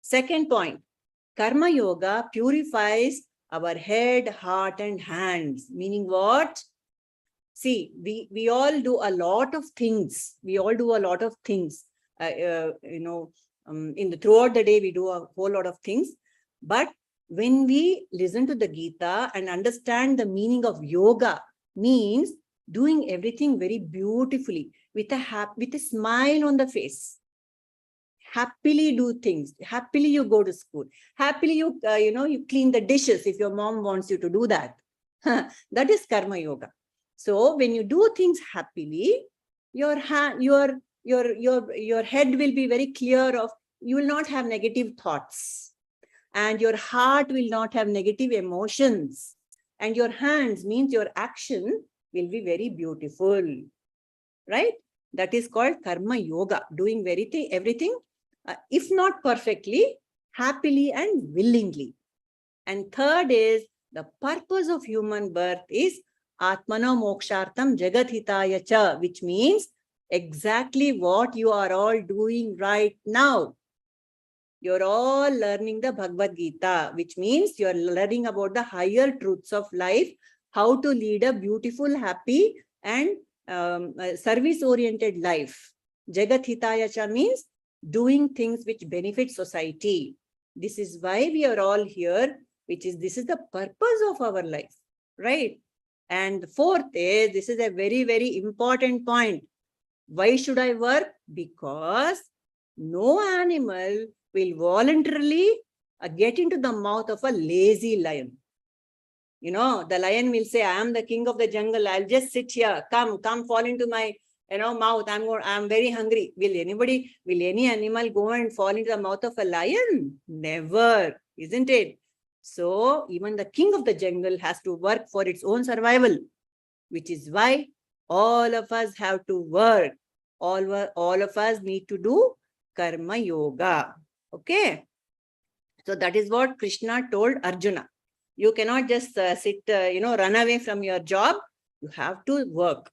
Second point, karma yoga purifies our head, heart, and hands. Meaning what? See, we all do a lot of things. We all do a lot of things. Throughout the day, we do a whole lot of things. But when we listen to the Gita and understand the meaning of yoga, means doing everything very beautifully with a smile on the face. Happily do things. Happily you go to school. Happily you clean the dishes if your mom wants you to do that. That is karma yoga. So when you do things happily, your head will be very clear of, you will not have negative thoughts, and your heart will not have negative emotions, and your hands, means your action, will be very beautiful, right? That is called karma yoga, doing everything, if not perfectly, happily and willingly. And third is, the purpose of human birth is Atmano Mokshartam Jagat Hitaya Cha, which means exactly what you are all doing right now. You're all learning the Bhagavad Gita, which means you're learning about the higher truths of life, how to lead a beautiful, happy, and service-oriented life. Jagat Hitaya Cha means doing things which benefit society. This is why we are all here, this is the purpose of our life, right? And fourth is, this is a very, very important point. Why should I work? Because no animal will voluntarily get into the mouth of a lazy lion. You know, the lion will say, I am the king of the jungle. I'll just sit here. Come, fall into my, mouth. I'm very hungry. Will any animal go and fall into the mouth of a lion? Never, isn't it? So even the king of the jungle has to work for its own survival, which is why all of us have to work. All of us need to do karma yoga. Okay. So that is what Krishna told Arjuna. You cannot just sit, run away from your job. You have to work.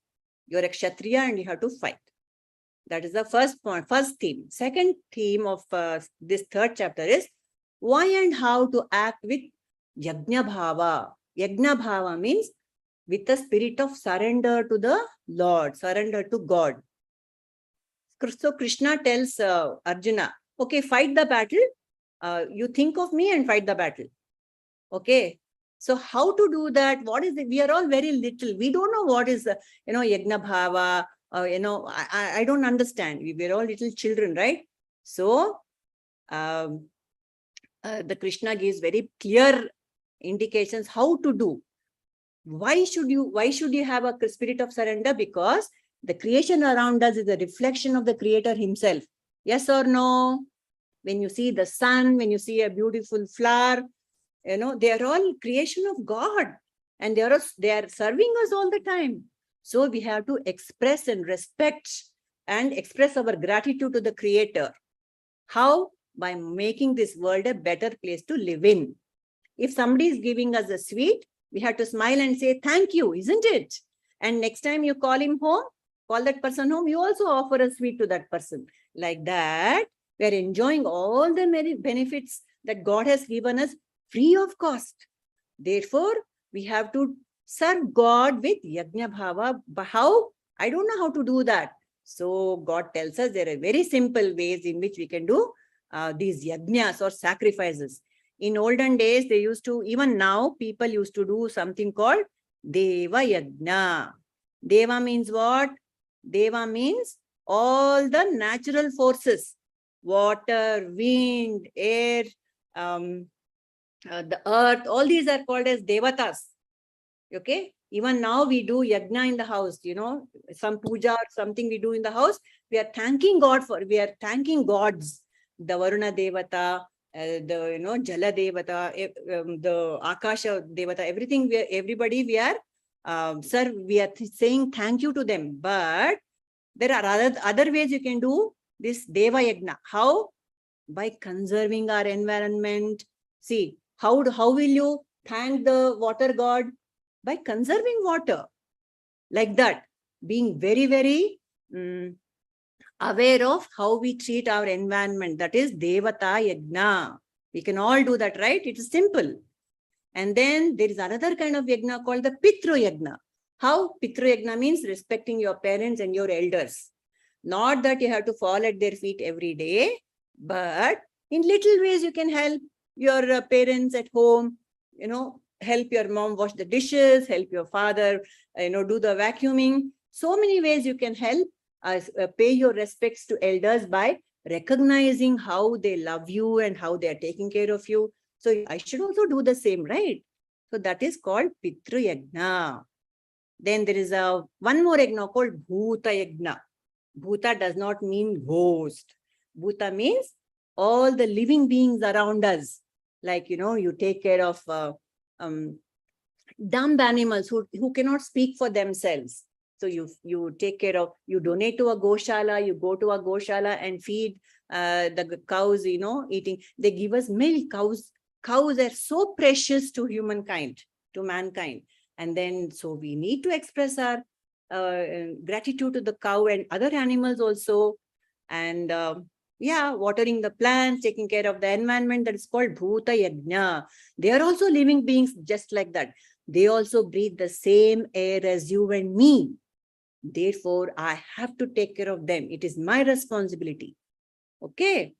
You're a Kshatriya and you have to fight. That is the first point, first theme. Second theme of this third chapter is why and how to act with Yajna Bhava. Yajna Bhava means with the spirit of surrender to the Lord, surrender to God. So Krishna tells Arjuna, okay, fight the battle. You think of me and fight the battle. Okay. So how to do that? What is it? We are all very little. We don't know what is, Yajna Bhava. I don't understand. We are all little children, right? So the Krishna gives very clear indications how to do. Why should you have a spirit of surrender? Because the creation around us is a reflection of the Creator himself. Yes or no? When you see the sun, when you see a beautiful flower, they are all creation of God, and they are serving us all the time. So we have to express and respect and express our gratitude to the Creator. How? By making this world a better place to live in. If somebody is giving us a sweet, we have to smile and say thank you, isn't it? And next time you call that person home, you also offer a sweet to that person. Like that, we are enjoying all the benefits that God has given us free of cost. Therefore, we have to serve God with Yajna Bhava. How? I don't know how to do that. So God tells us there are very simple ways in which we can do these yajnas or sacrifices. In olden days, they used to, even now, people used to do something called Deva Yajna. Deva means what? Deva means all the natural forces, water, wind, air, the earth, all these are called as Devatas. Okay. Even now we do yajna in the house, some puja or something we do in the house. We are thanking gods, the Varuna Devata, the Jala Devata, the Akasha Devata, everything. We are saying thank you to them. But there are other ways you can do this Deva Yajna. How? By conserving our environment. See, how will you thank the water god? By conserving water. Like that. Being very, very aware of how we treat our environment. That is Devata Yajna. We can all do that, right? It is simple. And then there is another kind of yajna called the Pitru Yajna. How? Pitru Yajna means respecting your parents and your elders. Not that you have to fall at their feet every day, but in little ways you can help your parents at home, help your mom wash the dishes, help your father, do the vacuuming. So many ways you can help pay your respects to elders by recognizing how they love you and how they are taking care of you. So I should also do the same, right? So that is called Pitru Yajna. Then there is one more yajna called Bhuta Yajna. Bhuta does not mean ghost. Bhuta means all the living beings around us. Like, you take care of dumb animals who cannot speak for themselves. So you take care of, you donate to a goshala, you go to a goshala and feed the cows, eating. They give us milk. Cows are so precious to humankind, to mankind. And then, so we need to express our gratitude to the cow and other animals also. And watering the plants, taking care of the environment, that is called Bhuta Yajna. They are also living beings just like that. They also breathe the same air as you and me. Therefore, I have to take care of them. It is my responsibility. Okay.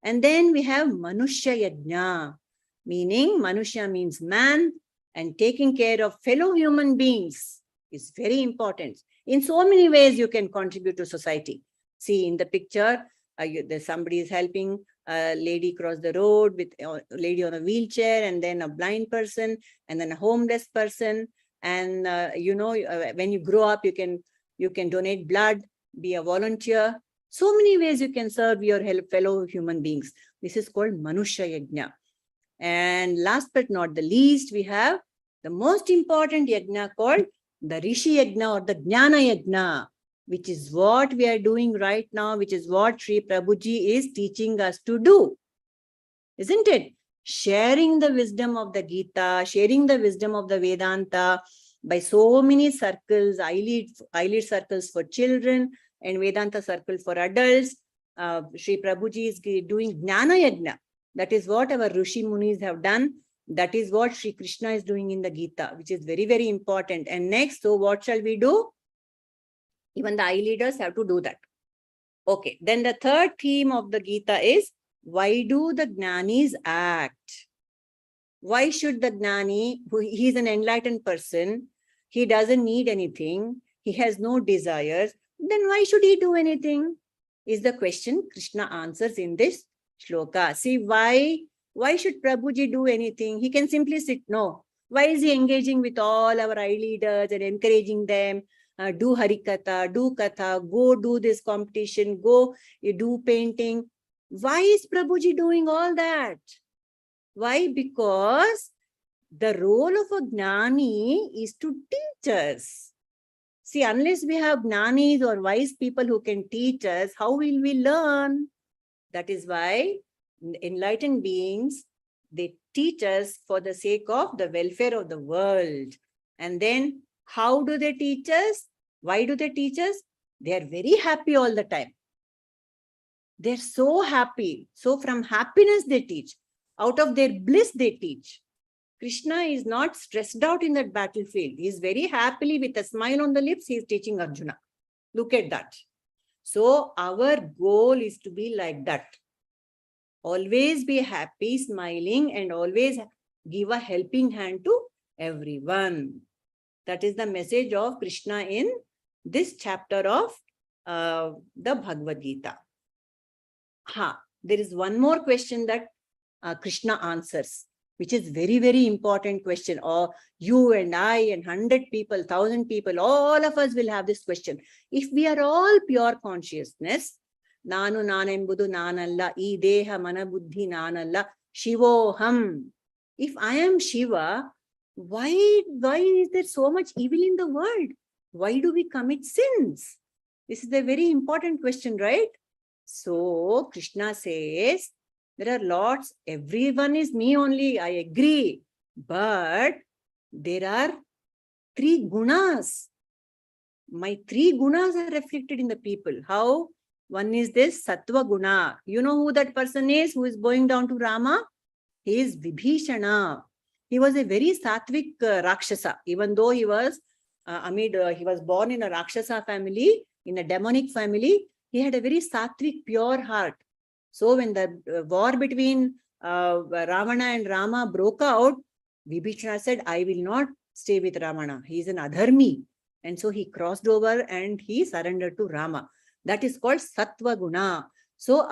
And then we have Manushya Yajna, meaning Manushya means man, and taking care of fellow human beings is very important. In so many ways, you can contribute to society. See, in the picture, somebody is helping a lady cross the road with a lady on a wheelchair, and then a blind person, and then a homeless person. And when you grow up, you can donate blood, be a volunteer. So many ways you can serve your fellow human beings. This is called Manushya Yajna. And last but not the least, we have the most important yajna called the Rishi Yajna or the Jnana Yajna, which is what we are doing right now, which is what Sri Prabhuji is teaching us to do. Isn't it? Sharing the wisdom of the Gita, sharing the wisdom of the Vedanta by so many circles, iLead circles for children and Vedanta circle for adults. Sri Prabhuji is doing Jnana Yajna. That is what our Rishi Munis have done. That is what Sri Krishna is doing in the Gita, which is very, very important. And next, so what shall we do? Even the iLeaders have to do that. Okay, then the third theme of the Gita is, why do the Jnanis act? Why should the Jnani, he is an enlightened person, he doesn't need anything, he has no desires, then why should he do anything? Is the question Krishna answers in this shloka. See, why should Prabhuji do anything? He can simply sit. No. Why is he engaging with all our iLeaders and encouraging them? Do Harikatha, do Katha, go do this competition, go do painting. Why is Prabhuji doing all that? Why? Because the role of a Jnani is to teach us. See, unless we have Jnanis or wise people who can teach us, how will we learn? That is why enlightened beings, they teach us for the sake of the welfare of the world. And then how do they teach us? Why do they teach us? They are very happy all the time. They're so happy. So from happiness they teach. Out of their bliss they teach. Krishna is not stressed out in that battlefield. He is very happily with a smile on the lips. He is teaching Arjuna. Look at that. So our goal is to be like that. Always be happy, smiling, and always give a helping hand to everyone. That is the message of Krishna in this chapter of the Bhagavad Gita. There is one more question that Krishna answers, which is very, very important question. Or you and I and 100 people, 1,000 people, all of us will have this question. If we are all pure consciousness, Nanu nanembudu nanalla, I deha mana buddhi nanalla, Shivoham. If I am Shiva, why is there so much evil in the world? Why do we commit sins? This is a very important question, right? So Krishna says, there are lots, everyone is me only, I agree. But there are 3 gunas. My 3 gunas are reflected in the people. How? One is this Sattva Guna. You know who that person is who is going down to Rama? He is Vibhishana. He was a very sattvic Rakshasa. Even though he was he was born in a Rakshasa family, in a demonic family, he had a very sattvic, pure heart. So when the war between Ravana and Rama broke out, Vibhishana said, I will not stay with Ravana. He is an adharmi. And so he crossed over and he surrendered to Rama. That is called Sattva Guna. So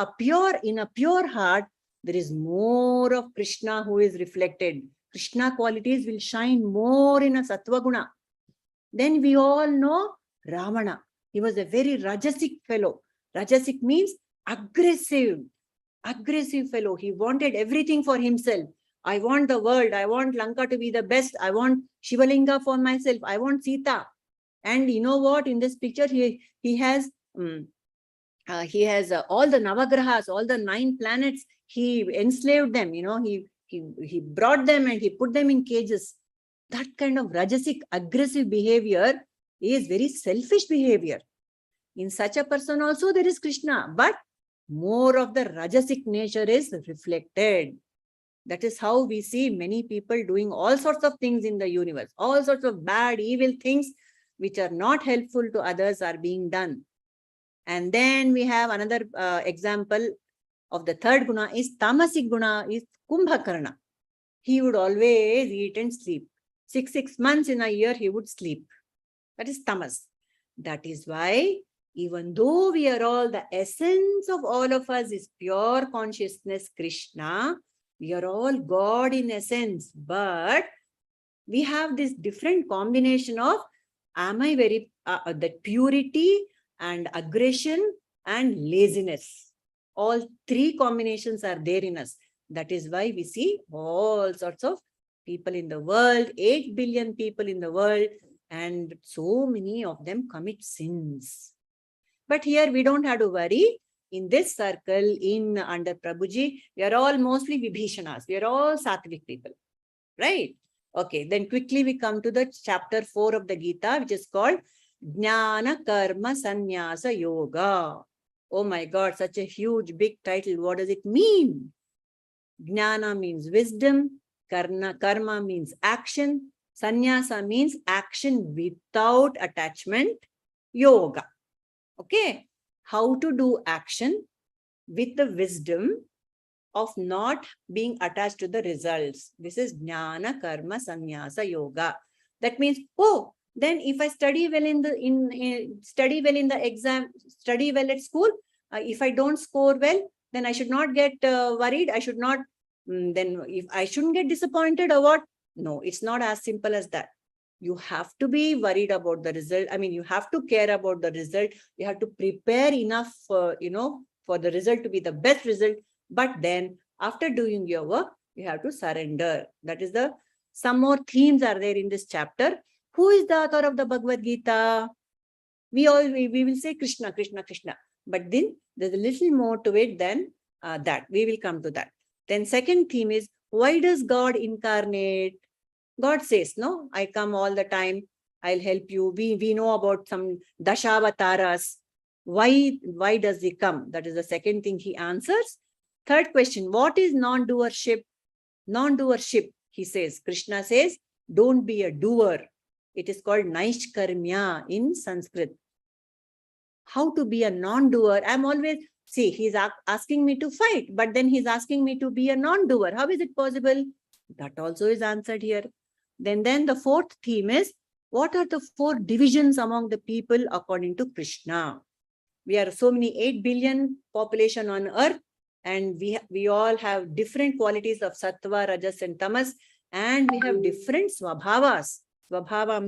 in a pure heart, there is more of Krishna who is reflected. Krishna qualities will shine more in a Sattva Guna. Then we all know Ravana. He was a very Rajasic fellow. Rajasic means aggressive fellow. He wanted everything for himself. I want the world. I want Lanka to be the best. I want Shivalinga for myself. I want Sita. And you know what? In this picture, he has all the Navagrahas, all the 9 planets. He enslaved them. He brought them and he put them in cages. That kind of Rajasic, aggressive behavior is very selfish behavior. In such a person also there is Krishna, but more of the Rajasic nature is reflected. That is how we see many people doing all sorts of things in the universe. All sorts of bad, evil things which are not helpful to others are being done. And then we have another example of the third guna is Tamasic guna is Kumbhakarna. He would always eat and sleep. 6 months in a year he would sleep. That is tamas. That is why Even though we are all, the essence of all of us is pure consciousness, Krishna. We are all God in essence, but we have this different combination of, am I very, that purity and aggression and laziness. All three combinations are there in us. That is why we see all sorts of people in the world, 8 billion people in the world, and so many of them commit sins. But here we don't have to worry. In this circle, under Prabhuji, we are all mostly Vibhishanas. We are all Sattvic people, right? Okay, then quickly we come to the chapter 4 of the Gita, which is called Jnana Karma Sannyasa Yoga. Oh my God, such a huge, big title. What does it mean? Jnana means wisdom. Karma means action. Sannyasa means action without attachment. Yoga. Okay, how to do action with the wisdom of not being attached to the results. This is Jnana Karma Sannyasa Yoga. That means, oh, then if I study well in the exam, study well at school, if I don't score well, then I should not get worried. I should not, then if I shouldn't get disappointed or what? No, it's not as simple as that. You have to be worried about the result. I mean, you have to care about the result. You have to prepare enough, for the result to be the best result. But then after doing your work, you have to surrender. That is some more themes are there in this chapter. Who is the author of the Bhagavad Gita? We will say Krishna, Krishna, Krishna. But then there's a little more to it than that. We will come to that. Then second theme is, why does God incarnate? God says, no, I come all the time. I'll help you. We know about some Dashavataras. Why does he come? That is the second thing he answers. Third question, what is non-doership? Non-doership, he says. Krishna says, don't be a doer. It is called Naishkarmya in Sanskrit. How to be a non-doer? I'm always, see, he's asking me to fight, but then he's asking me to be a non-doer. How is it possible? That also is answered here. Then the fourth theme is, what are the 4 divisions among the people according to Krishna? We are so many 8 billion population on earth, and we all have different qualities of sattva, rajas, and tamas, and we have different swabhavas. Swabhava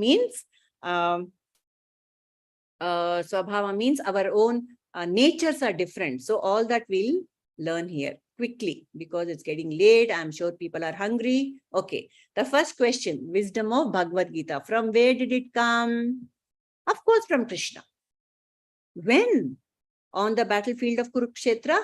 means our own natures are different. So all that we'll learn here quickly because it's getting late. I'm sure people are hungry. Okay, the first question, wisdom of Bhagavad Gita. From where did it come? Of course, from Krishna. When? On the battlefield of Kurukshetra?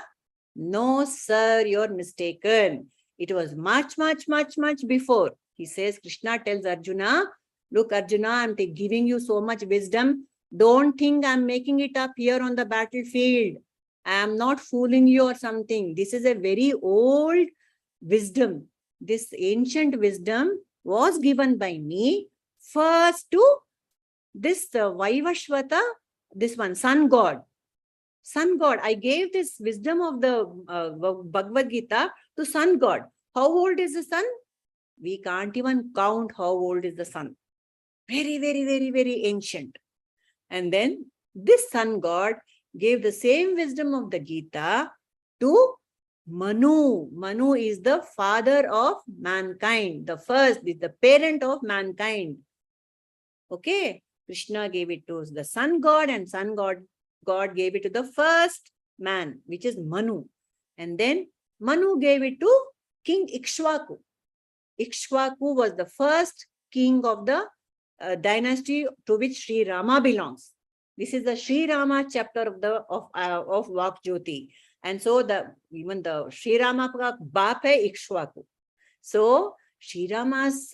No, sir, you're mistaken. It was much, much, much, much before. He says, Krishna tells Arjuna, look, Arjuna, I'm giving you so much wisdom. Don't think I'm making it up here on the battlefield. I am not fooling you or something. This is a very old wisdom. This ancient wisdom was given by me first to this Vaivashvata, this one, sun god. Sun god, I gave this wisdom of the Bhagavad Gita to sun god. How old is the sun? We can't even count how old is the sun. Very, very, very, very ancient. And then this sun god gave the same wisdom of the Gita to Manu. Manu is the father of mankind. The first is the parent of mankind. Okay. Krishna gave it to the sun god, and sun god gave it to the first man, which is Manu. And then Manu gave it to King Ikshvaku. Ikshvaku was the first king of the dynasty to which Sri Rama belongs. This is the Sri Rama chapter of Vak Jyoti. And so even the Sri Rama ka baap hai Ikshvaku. So Sri Rama's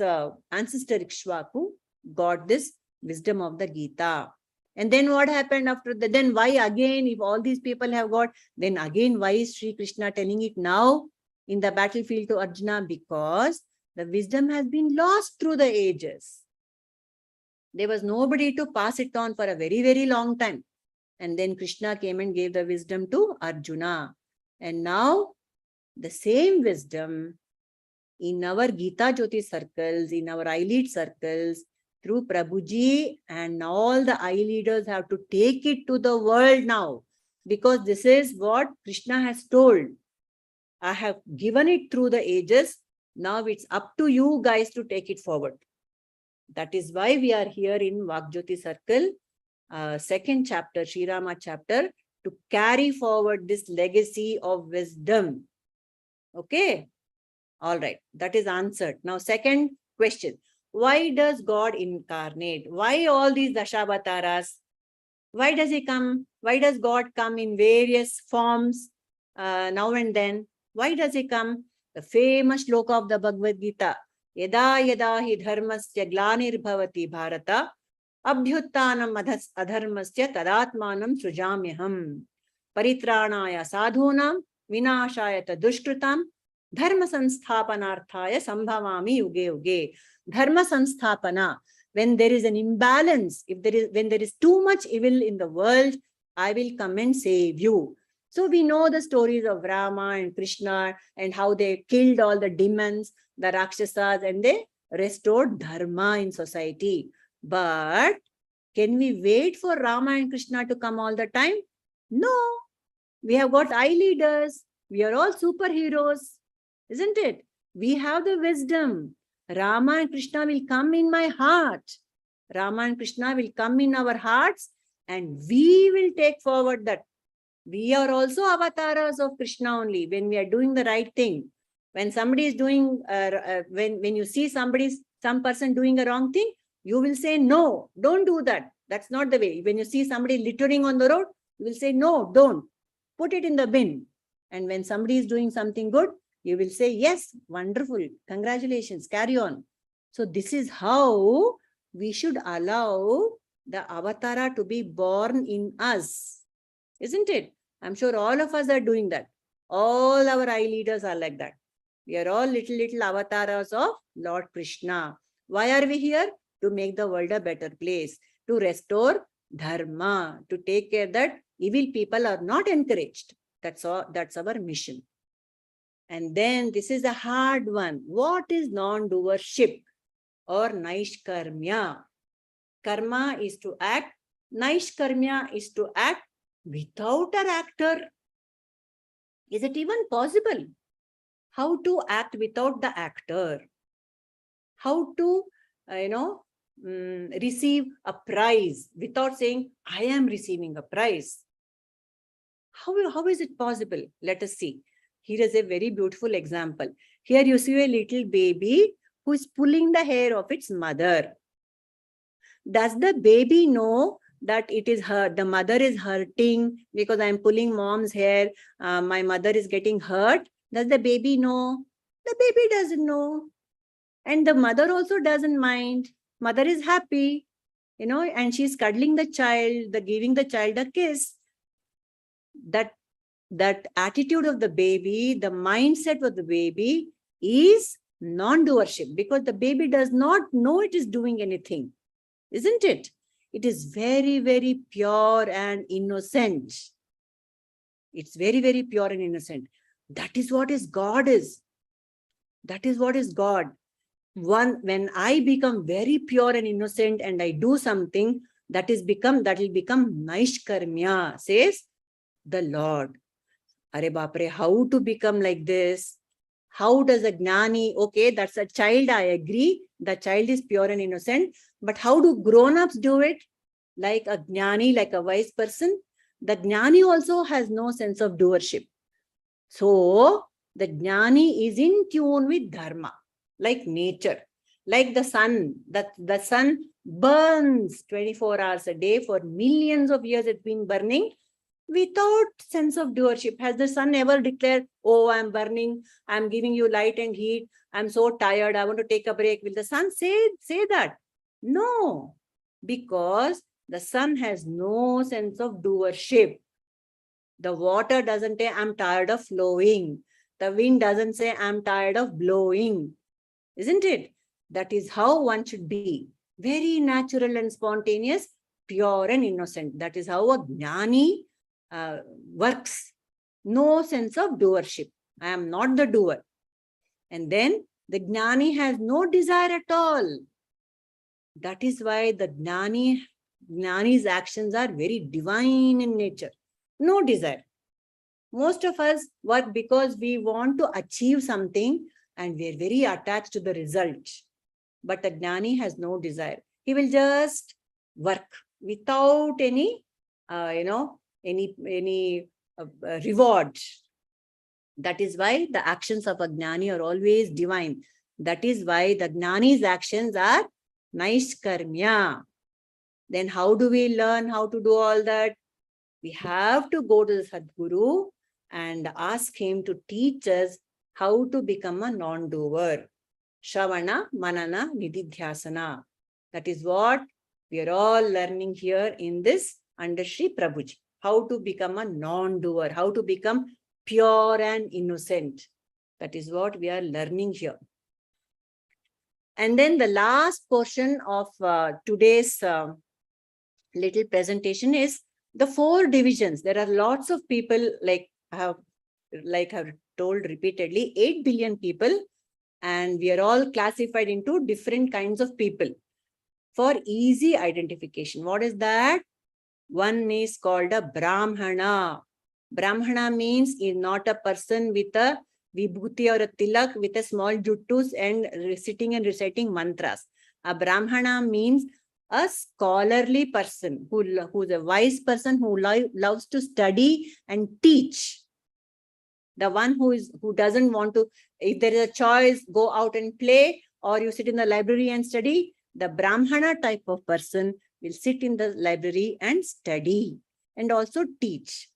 ancestor Ikshvaku got this wisdom of the Gita. And then what happened after that? Then why again, if all these people have got, then again why is Sri Krishna telling it now in the battlefield to Arjuna? Because the wisdom has been lost through the ages. There was nobody to pass it on for a very, very long time. And then Krishna came and gave the wisdom to Arjuna. And now the same wisdom in our Gita Jyoti circles, in our iLead circles, through Prabhuji, and all the iLeaders have to take it to the world now, because this is what Krishna has told. I have given it through the ages. Now it's up to you guys to take it forward. That is why we are here in Vak Jyoti Circle, second chapter, Sri Rama chapter, to carry forward this legacy of wisdom. Okay. All right. That is answered. Now, second question. Why does God incarnate? Why all these Dashavataras? Why does he come? Why does God come in various forms now and then? Why does he come? The famous shloka of the Bhagavad Gita. Yada yada hi dharmasya glanir bharata abhyuttanam adharmasya tadatmanam srujamyaham paritranaya sadhunam vinashaya tadushkritam dharma sansthapanarthaya sambhavami yuge yuge. Dharma sanstapana. When there is an imbalance, when there is too much evil in the world, I will come and save you. So we know the stories of Rama and Krishna and how they killed all the demons, the Rakshasas, and they restored dharma in society. But can we wait for Rama and Krishna to come all the time? No. We have got iLeaders. We are all superheroes, isn't it? We have the wisdom. Rama and Krishna will come in my heart. Rama and Krishna will come in our hearts, and we will take forward that. We are also avatars of Krishna only when we are doing the right thing. When somebody is doing, when you see some person doing a wrong thing, you will say, no, don't do that. That's not the way. When you see somebody littering on the road, you will say, no, don't. Put it in the bin. And when somebody is doing something good, you will say, yes, wonderful, congratulations, carry on. So this is how we should allow the avatara to be born in us, isn't it? I'm sure all of us are doing that. All our iLeaders are like that. We are all little avatars of Lord Krishna. Why are we here? To make the world a better place, to restore dharma, to take care that evil people are not encouraged. That's all. That's our mission. And then this is a hard one. What is non-doership or naishkarmya? Karma is to act. Naishkarmya is to act without an actor. Is it even possible? How to act without the actor? How to, receive a prize without saying, I am receiving a prize? How is it possible? Let us see. Here is a very beautiful example. Here you see a little baby who is pulling the hair of its mother. Does the baby know that it is hurt? The mother is hurting because I am pulling mom's hair. My mother is getting hurt. Does the baby know? The baby doesn't know. And the mother also doesn't mind. Mother is happy, and she's cuddling the child, giving the child a kiss. That attitude of the baby, the mindset of the baby is non-doership, because the baby does not know it is doing anything, isn't it? It is very, very pure and innocent. It's very, very pure and innocent. That is what is God is. That is what is God. When I become very pure and innocent and I do something, that will become naishkarmya, says the Lord. Are Bapre, how to become like this? How does a jnani? Okay, that's a child, I agree. The child is pure and innocent. But how do grown-ups do it? Like a jnani, like a wise person? The jnani also has no sense of doership. So, the jnani is in tune with dharma, like nature. Like the sun, the sun burns 24 hours a day for millions of years. It's been burning without sense of doership. Has the sun ever declared, oh, I'm burning, I'm giving you light and heat, I'm so tired, I want to take a break? Will the sun say that? No, because the sun has no sense of doership. The water doesn't say, I'm tired of flowing. The wind doesn't say, I'm tired of blowing. Isn't it? That is how one should be. Very natural and spontaneous, pure and innocent. That is how a jnani works. No sense of doership. I am not the doer. And then the jnani has no desire at all. That is why the Gnani's actions are very divine in nature. No desire. Most of us work because we want to achieve something and we are very attached to the result. But a Gnani has no desire. He will just work without any, reward. That is why the actions of a Gnani are always divine. That is why the Gnani's actions are Naishkarmya. Then how do we learn how to do all that? We have to go to the Sadguru and ask him to teach us how to become a non-doer. Shravana, Manana, Nididhyasana. That is what we are all learning here in this under Sri Prabhuji. How to become a non-doer, how to become pure and innocent. That is what we are learning here. And then the last portion of today's little presentation is the 4 divisions. There are lots of people, like I have told repeatedly, 8 billion people, and we are all classified into different kinds of people for easy identification. What is that? One is called a Brahmana. Brahmana means is not a person with a vibhuti or a tilak with a small juttus and sitting and reciting mantras. A Brahmana means a scholarly person who's a wise person who loves to study and teach. The one who doesn't want to, if there is a choice, go out and play, or you sit in the library and study. The Brahmana type of person will sit in the library and study and also teach.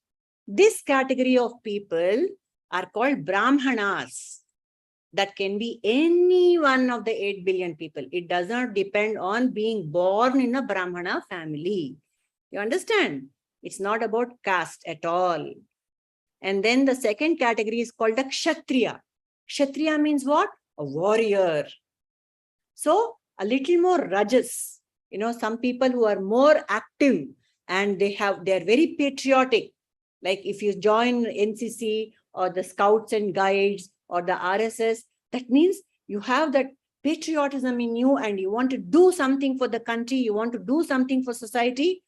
This category of people are called Brahmanas. That can be any one of the 8 billion people. It does not depend on being born in a Brahmana family. You understand? It's not about caste at all. And then the second category is called a Kshatriya. Kshatriya means what? A warrior. So a little more rajas. Some people who are more active and they're very patriotic. Like if you join NCC or the Scouts and Guides or the RSS, that means you have that patriotism in you and you want to do something for the country, you want to do something for society.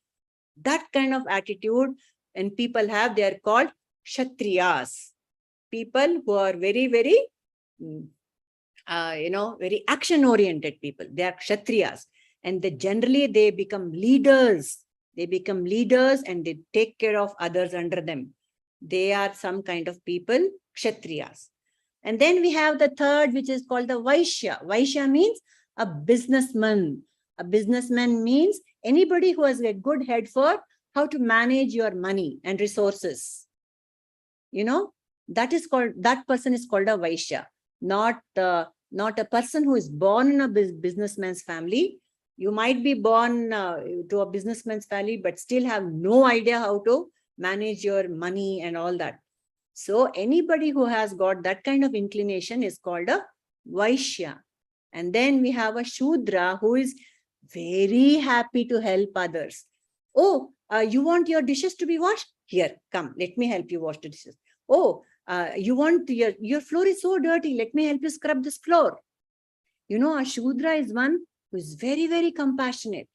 That kind of attitude and people have, they are called Kshatriyas. People who are very, very, very action-oriented people. They are Kshatriyas. And generally they become leaders. They become leaders and they take care of others under them. They are some kind of people, Kshatriyas. And then we have the third, which is called the Vaishya. Vaishya means a businessman. A businessman means anybody who has a good head for how to manage your money and resources. That person is called a Vaishya, not a person who is born in a businessman's family. You might be born to a businessman's family, but still have no idea how to manage your money and all that. So anybody who has got that kind of inclination is called a Vaishya. And then we have a Shudra who is very happy to help others. Oh, you want your dishes to be washed? Here, come, let me help you wash the dishes. Oh, you want your floor is so dirty. Let me help you scrub this floor. A Shudra is one who is very, very compassionate.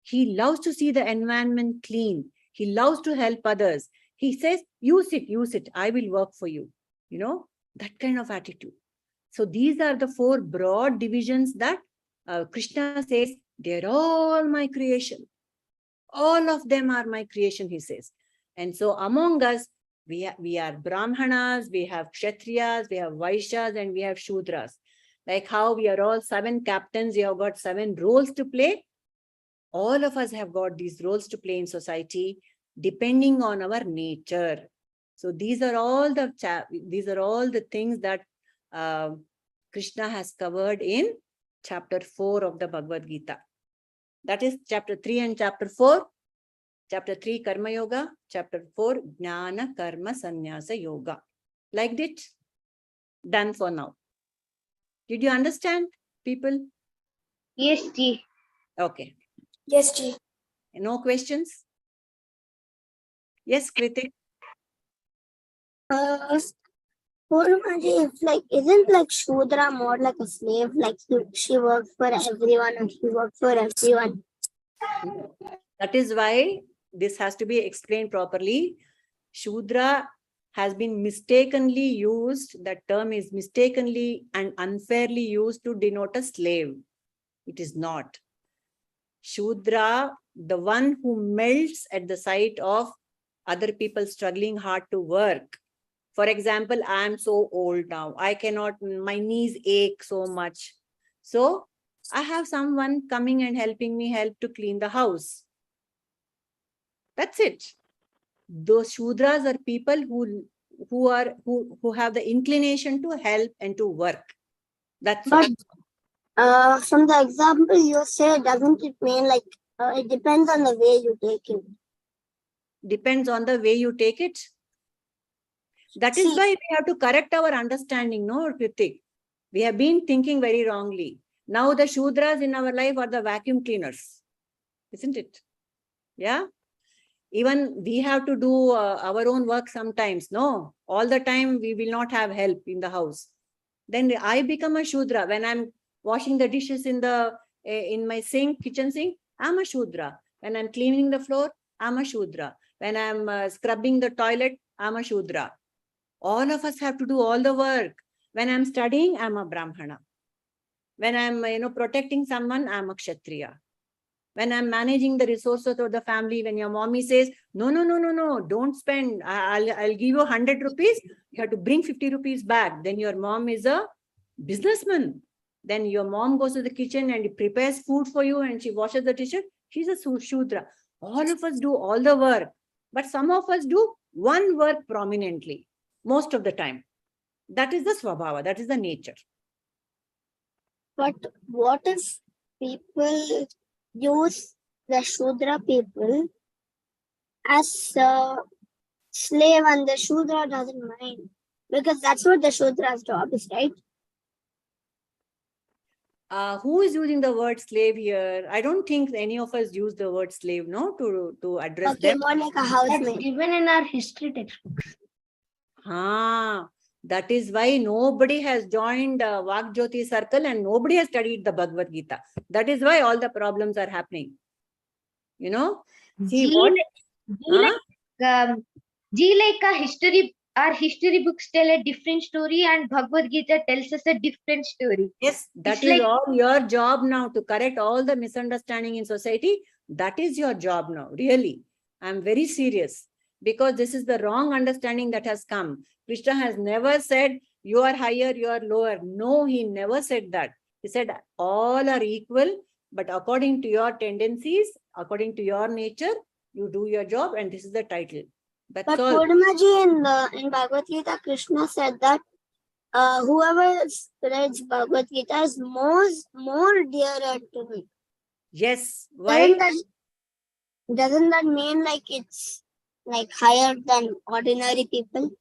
He loves to see the environment clean. He loves to help others. He says, you sit, I will work for you. That kind of attitude. So these are the 4 broad divisions that Krishna says, they're all my creation. All of them are my creation, he says. And so among us, we are Brahmanas, we have Kshatriyas, we have Vaishyas, and we have Shudras. Like how we are all 7 captains, we have got 7 roles to play. All of us have got these roles to play in society, depending on our nature. So these are all the things that Krishna has covered in chapter 4 of the Bhagavad Gita. That is chapter 3 and chapter 4. Chapter 3, Karma Yoga. Chapter 4, Jnana Karma Sannyasa Yoga. Liked it? Done for now. Did you understand, people? Yes, Ji. Okay. Yes, Ji. No questions? Yes, Kritik. Purnamaji, if like, isn't like Shudra more like a slave? Like she works for everyone and she works for everyone. That is why this has to be explained properly. Shudra has been mistakenly used. That term is mistakenly and unfairly used to denote a slave. It is not. Shudra, the one who melts at the sight of other people struggling hard to work. For example, I am so old now. I cannot, my knees ache so much. So I have someone coming and helping me help to clean the house. That's it. Those Shudras are people who have the inclination to help and to work. That's all. But from the example you say, doesn't it mean like it depends on the way you take it? Depends on the way you take it. That is why we have to correct our understanding, no, Kritik? We have been thinking very wrongly. Now the Shudras in our life are the vacuum cleaners, isn't it? Yeah. Even we have to do our own work sometimes. No, all the time we will not have help in the house. Then I become a Shudra. When I'm washing the dishes in my sink, kitchen sink, I'm a Shudra. When I'm cleaning the floor, I'm a Shudra. When I'm scrubbing the toilet, I'm a Shudra. All of us have to do all the work. When I'm studying, I'm a Brahmana. When I'm protecting someone, I'm a Kshatriya. When I'm managing the resources of the family, when your mommy says, no, don't spend, I'll give you 100 rupees, you have to bring 50 rupees back. Then your mom is a businessman. Then your mom goes to the kitchen and prepares food for you and she washes the dishes. She's a Shudra. All of us do all the work, but some of us do one work prominently, most of the time. That is the Swabhava, that is the nature. But what if people use the Shudra people as a slave and the Shudra doesn't mind? Because that's what the Shudra's job is, right? Who is using the word slave here? I don't think any of us use the word slave, no, to address them. More like a housemaid. Given in our history textbooks. That is why nobody has joined Vak Jyoti Circle and nobody has studied the Bhagavad Gita. That is why all the problems are happening. You know? See what? Our history books tell a different story and Bhagavad Gita tells us a different story. Yes, that is all your job now, to correct all the misunderstanding in society. That is your job now, really. I'm very serious, because this is the wrong understanding that has come. Krishna has never said you are higher, you are lower. No, he never said that. He said all are equal, but according to your tendencies, according to your nature, you do your job, and this is the title. That's but all. Purnamaji, in Bhagavad Gita, Krishna said that whoever spreads Bhagavad Gita is more dearer to me. Yes. Why? Doesn't that mean like it's like higher than ordinary people?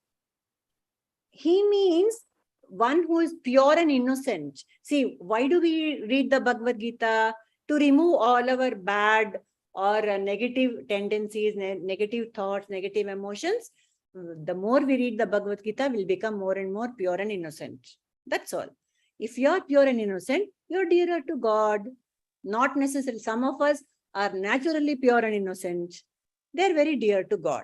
He means one who is pure and innocent. See, why do we read the Bhagavad Gita? To remove all our bad or negative tendencies, negative thoughts, negative emotions. The more we read the Bhagavad Gita, we'll become more and more pure and innocent. That's all. If you're pure and innocent, you're dearer to God. Not necessarily. Some of us are naturally pure and innocent. They're very dear to God.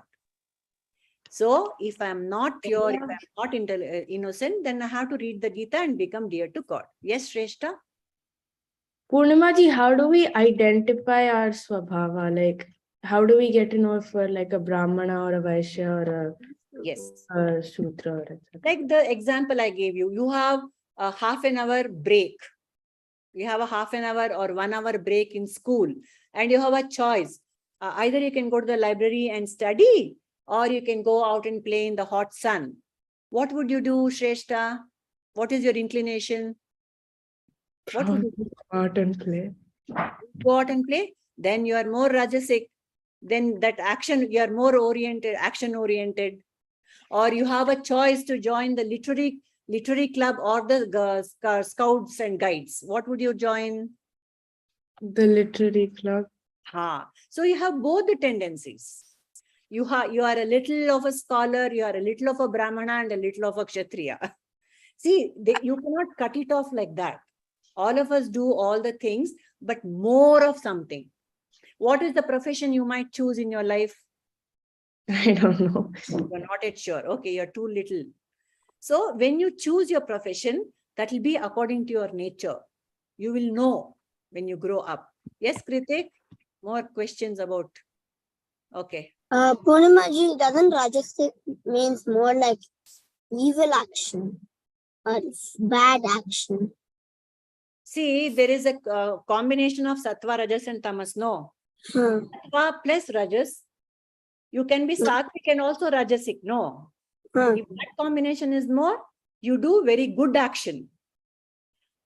So if I'm not pure, if I'm not innocent, then I have to read the Gita and become dear to God. Yes, Shrestha? Purnimaji, how do we identify our Swabhava? Like, how do we get to know if we're like a Brahmana or a Vaishya or a Shudra? Like the example I gave you, you have a half an hour break. You have a half an hour or 1 hour break in school, and you have a choice. Either you can go to the library and study, or you can go out and play in the hot sun. What would you do, Shrestha? What is your inclination? What would you do? Go out and play. Go out and play? Then you are more Rajasic. Then that action, you are more oriented, action oriented. Or you have a choice to join the literary club or the scouts and guides. What would you join? The literary club. So you have both the tendencies. You are a little of a scholar, you are a little of a Brahmana and a little of a Kshatriya. See, you cannot cut it off like that. All of us do all the things, but more of something. What is the profession you might choose in your life? I don't know. You're not yet sure. Okay, you're too little. So when you choose your profession, that will be according to your nature. You will know when you grow up. Yes, Kritik? More questions about. Okay. Purnamaji, doesn't Rajasic means more like evil action or bad action? See, there is a combination of sattva, rajas, and tamas. No. Sattva plus rajas. You can be sattvic and also rajasic. No. If that combination is more, you do very good action.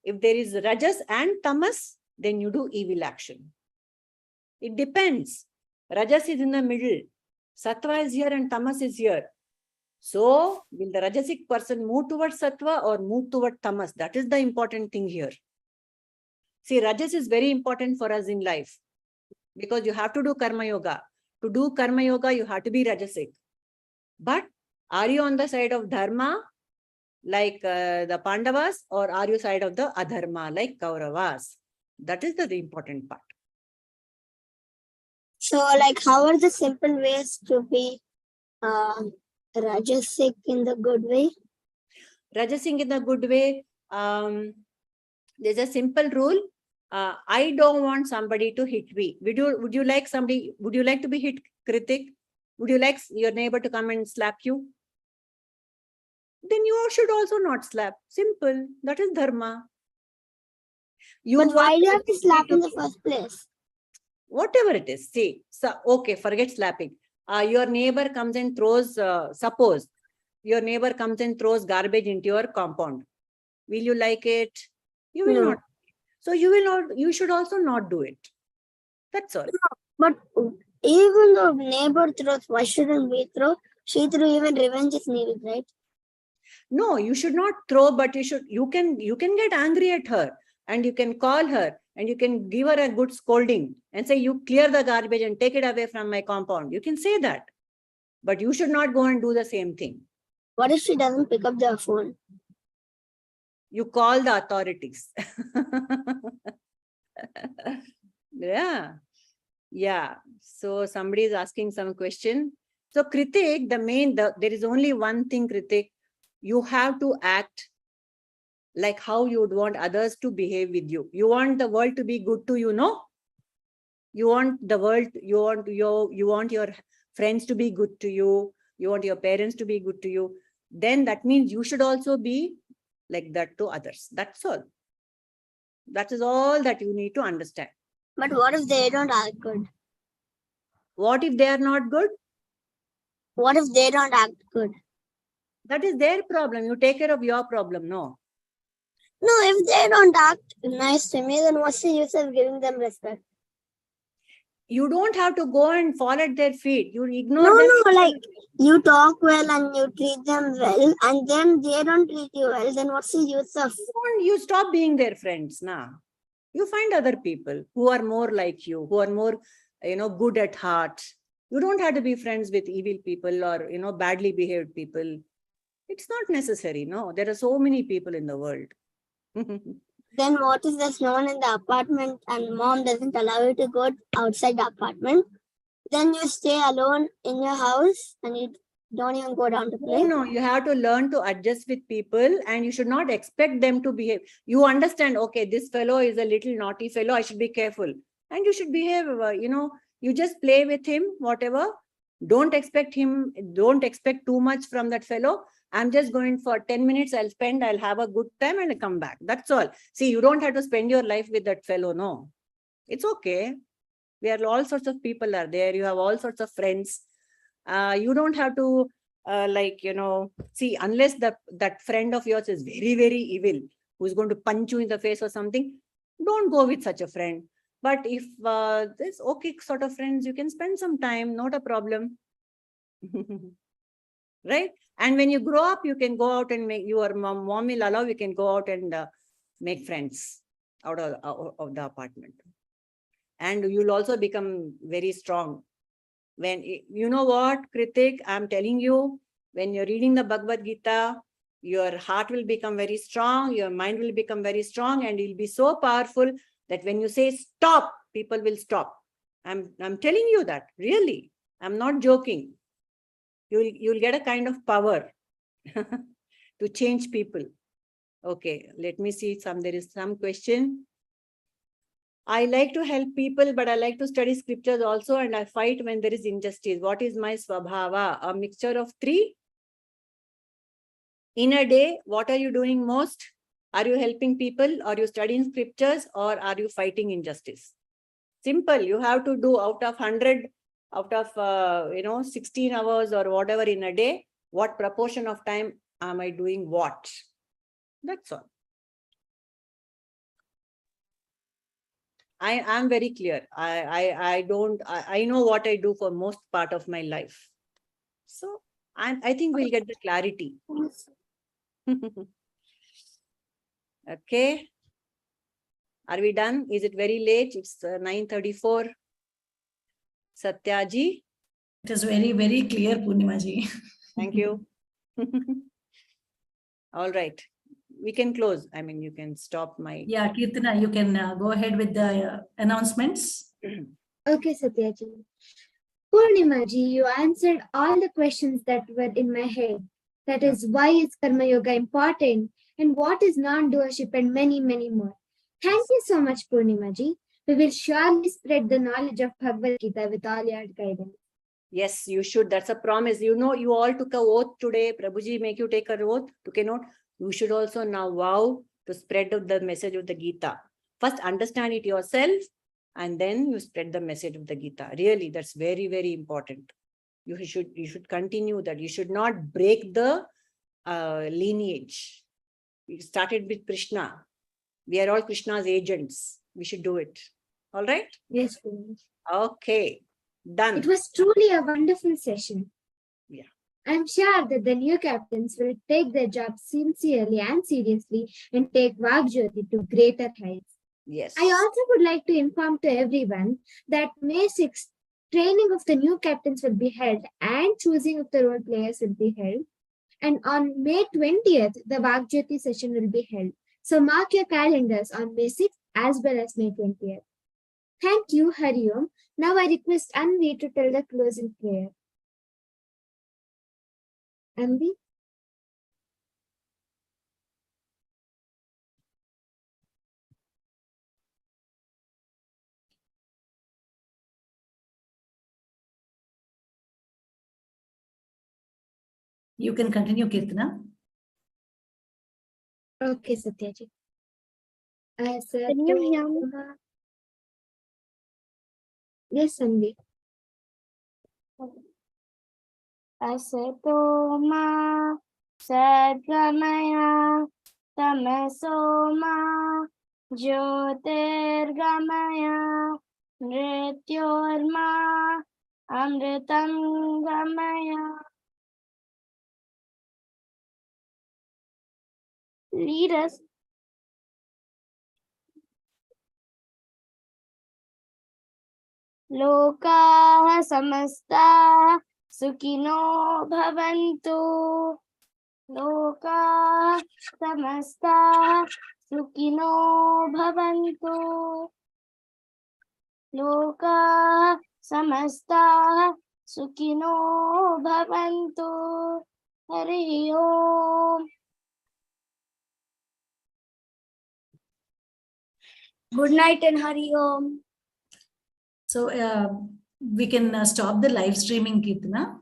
If there is rajas and tamas, then you do evil action. It depends. Rajas is in the middle. Sattva is here and tamas is here. So, will the rajasic person move towards sattva or move towards tamas? That is the important thing here. See, rajas is very important for us in life because you have to do karma yoga. To do karma yoga, you have to be rajasic. But are you on the side of dharma, like the Pandavas, or are you side of the adharma, like Kauravas? That is the important part. So, like, how are the simple ways to be Rajasic in the good way? Rajasic in the good way, there's a simple rule. I don't want somebody to hit me. Would you like to be hit, Kritik? Would you like your neighbor to come and slap you? Then you should also not slap. Simple. That is dharma. But why do you have to slap in the first place? Whatever it is. See, so, okay, forget slapping. Your neighbor comes and throws, suppose your neighbor comes and throws garbage into your compound. Will you like it? You will not. So you should also not do it. That's all. But even though neighbor throws, why shouldn't we throw? She threw, even revenge is needed, right? No, you should not throw, but you can get angry at her and you can call her and you can give her a good scolding and say, you clear the garbage and take it away from my compound. You can say that, but you should not go and do the same thing. What if she doesn't pick up the phone? You call the authorities. Yeah. So somebody is asking some question. So Kritik, there is only one thing, Kritik. You have to act like how you would want others to behave with you. You want the world to be good to you, no? You want the world, you want your friends to be good to you. You want your parents to be good to you. Then that means you should also be like that to others. That's all. That is all that you need to understand. But what if they don't act good? What if they are not good? What if they don't act good? That is their problem. You take care of your problem, no? No, if they don't act nice to me, then what's the use of giving them respect? You don't have to go and fall at their feet. You ignore them. No, like you talk well and you treat them well, and then they don't treat you well, then what's the use of? You stop being their friends now. You find other people who are more like you, who are more, good at heart. You don't have to be friends with evil people or, badly behaved people. It's not necessary, no. There are so many people in the world. Then what is there's no one in the apartment and mom doesn't allow you to go outside the apartment? Then you stay alone in your house and you don't even go down to play? No, you have to learn to adjust with people and you should not expect them to behave. You understand, okay, this fellow is a little naughty fellow, I should be careful. And you should behave, you just play with him, whatever. Don't expect too much from that fellow. I'm just going for 10 minutes, I'll have a good time and I'll come back. That's all. See, you don't have to spend your life with that fellow, no. It's okay. All sorts of people are there. You have all sorts of friends. You don't have to, see, unless that friend of yours is very, very evil, who's going to punch you in the face or something, don't go with such a friend. But if there's okay sort of friends, you can spend some time, not a problem. Right? And when you grow up, you can go out and make your mom will allow, you can go out and make friends out of the apartment. And you'll also become very strong. When you know what, Kritik, I'm telling you, when you're reading the Bhagavad Gita, your heart will become very strong, your mind will become very strong, and you'll be so powerful that when you say stop, people will stop. I'm telling you that, really. I'm not joking. You'll get a kind of power to change people. Okay, let me see there is some question. I like to help people, but I like to study scriptures also, and I fight when there is injustice. What is my swabhava? A mixture of three. In a day, what are you doing most? Are you helping people? Are you studying scriptures? Or are you fighting injustice? Simple. You have to do out of 100, out of 16 hours or whatever in a day, what proportion of time am I doing what? That's all. I am very clear. I know what I do for most part of my life. So I think we'll get the clarity. Okay. Are we done? Is it very late? It's 9:34. Satyaji. It is very, very clear, Purnimaji. Thank you. All right. We can close. I mean, you can stop my... Yeah, Kirtana, you can go ahead with the announcements. Okay, Satyaji. Purnimaji, you answered all the questions that were in my head. That is, why is Karma Yoga important and what is non-doership and many, many more. Thank you so much, Purnimaji. We will surely spread the knowledge of Bhagavad Gita with all your guidance. Yes, you should. That's a promise. You know, you all took an oath today. Prabhuji make you take an oath, took a note. You should also now vow to spread the message of the Gita. First, understand it yourself, and then you spread the message of the Gita. Really, that's very, very important. You should continue that. You should not break the lineage. We started with Krishna. We are all Krishna's agents. We should do it. All right? Yes, Purnimaji. Okay. Done. It was truly a wonderful session. Yeah. I'm sure that the new captains will take their job sincerely and seriously and take Vak Jyoti to greater heights. Yes. I also would like to inform to everyone that May 6th, training of the new captains will be held and choosing of the role players will be held. And on May 20th, the Vak Jyoti session will be held. So mark your calendars on May 6th as well as May 20th. Thank you, Hari Om. Now I request Anvi to tell the closing prayer. Anvi? You can continue, Kirtana. Okay, Satyaji. Can you hear me? Yes, Anvi. Asato ma sadgamaya tamaso ma jyotirgamaya mrityorma amritam gamaya. Lead us. Lokaha samasta sukino bhavantu. Lokaha samasta sukino bhavantu. Lokaha samasta sukino bhavantu. Hari Om. Good night and Hari Om. So we can stop the live streaming, Kirtana.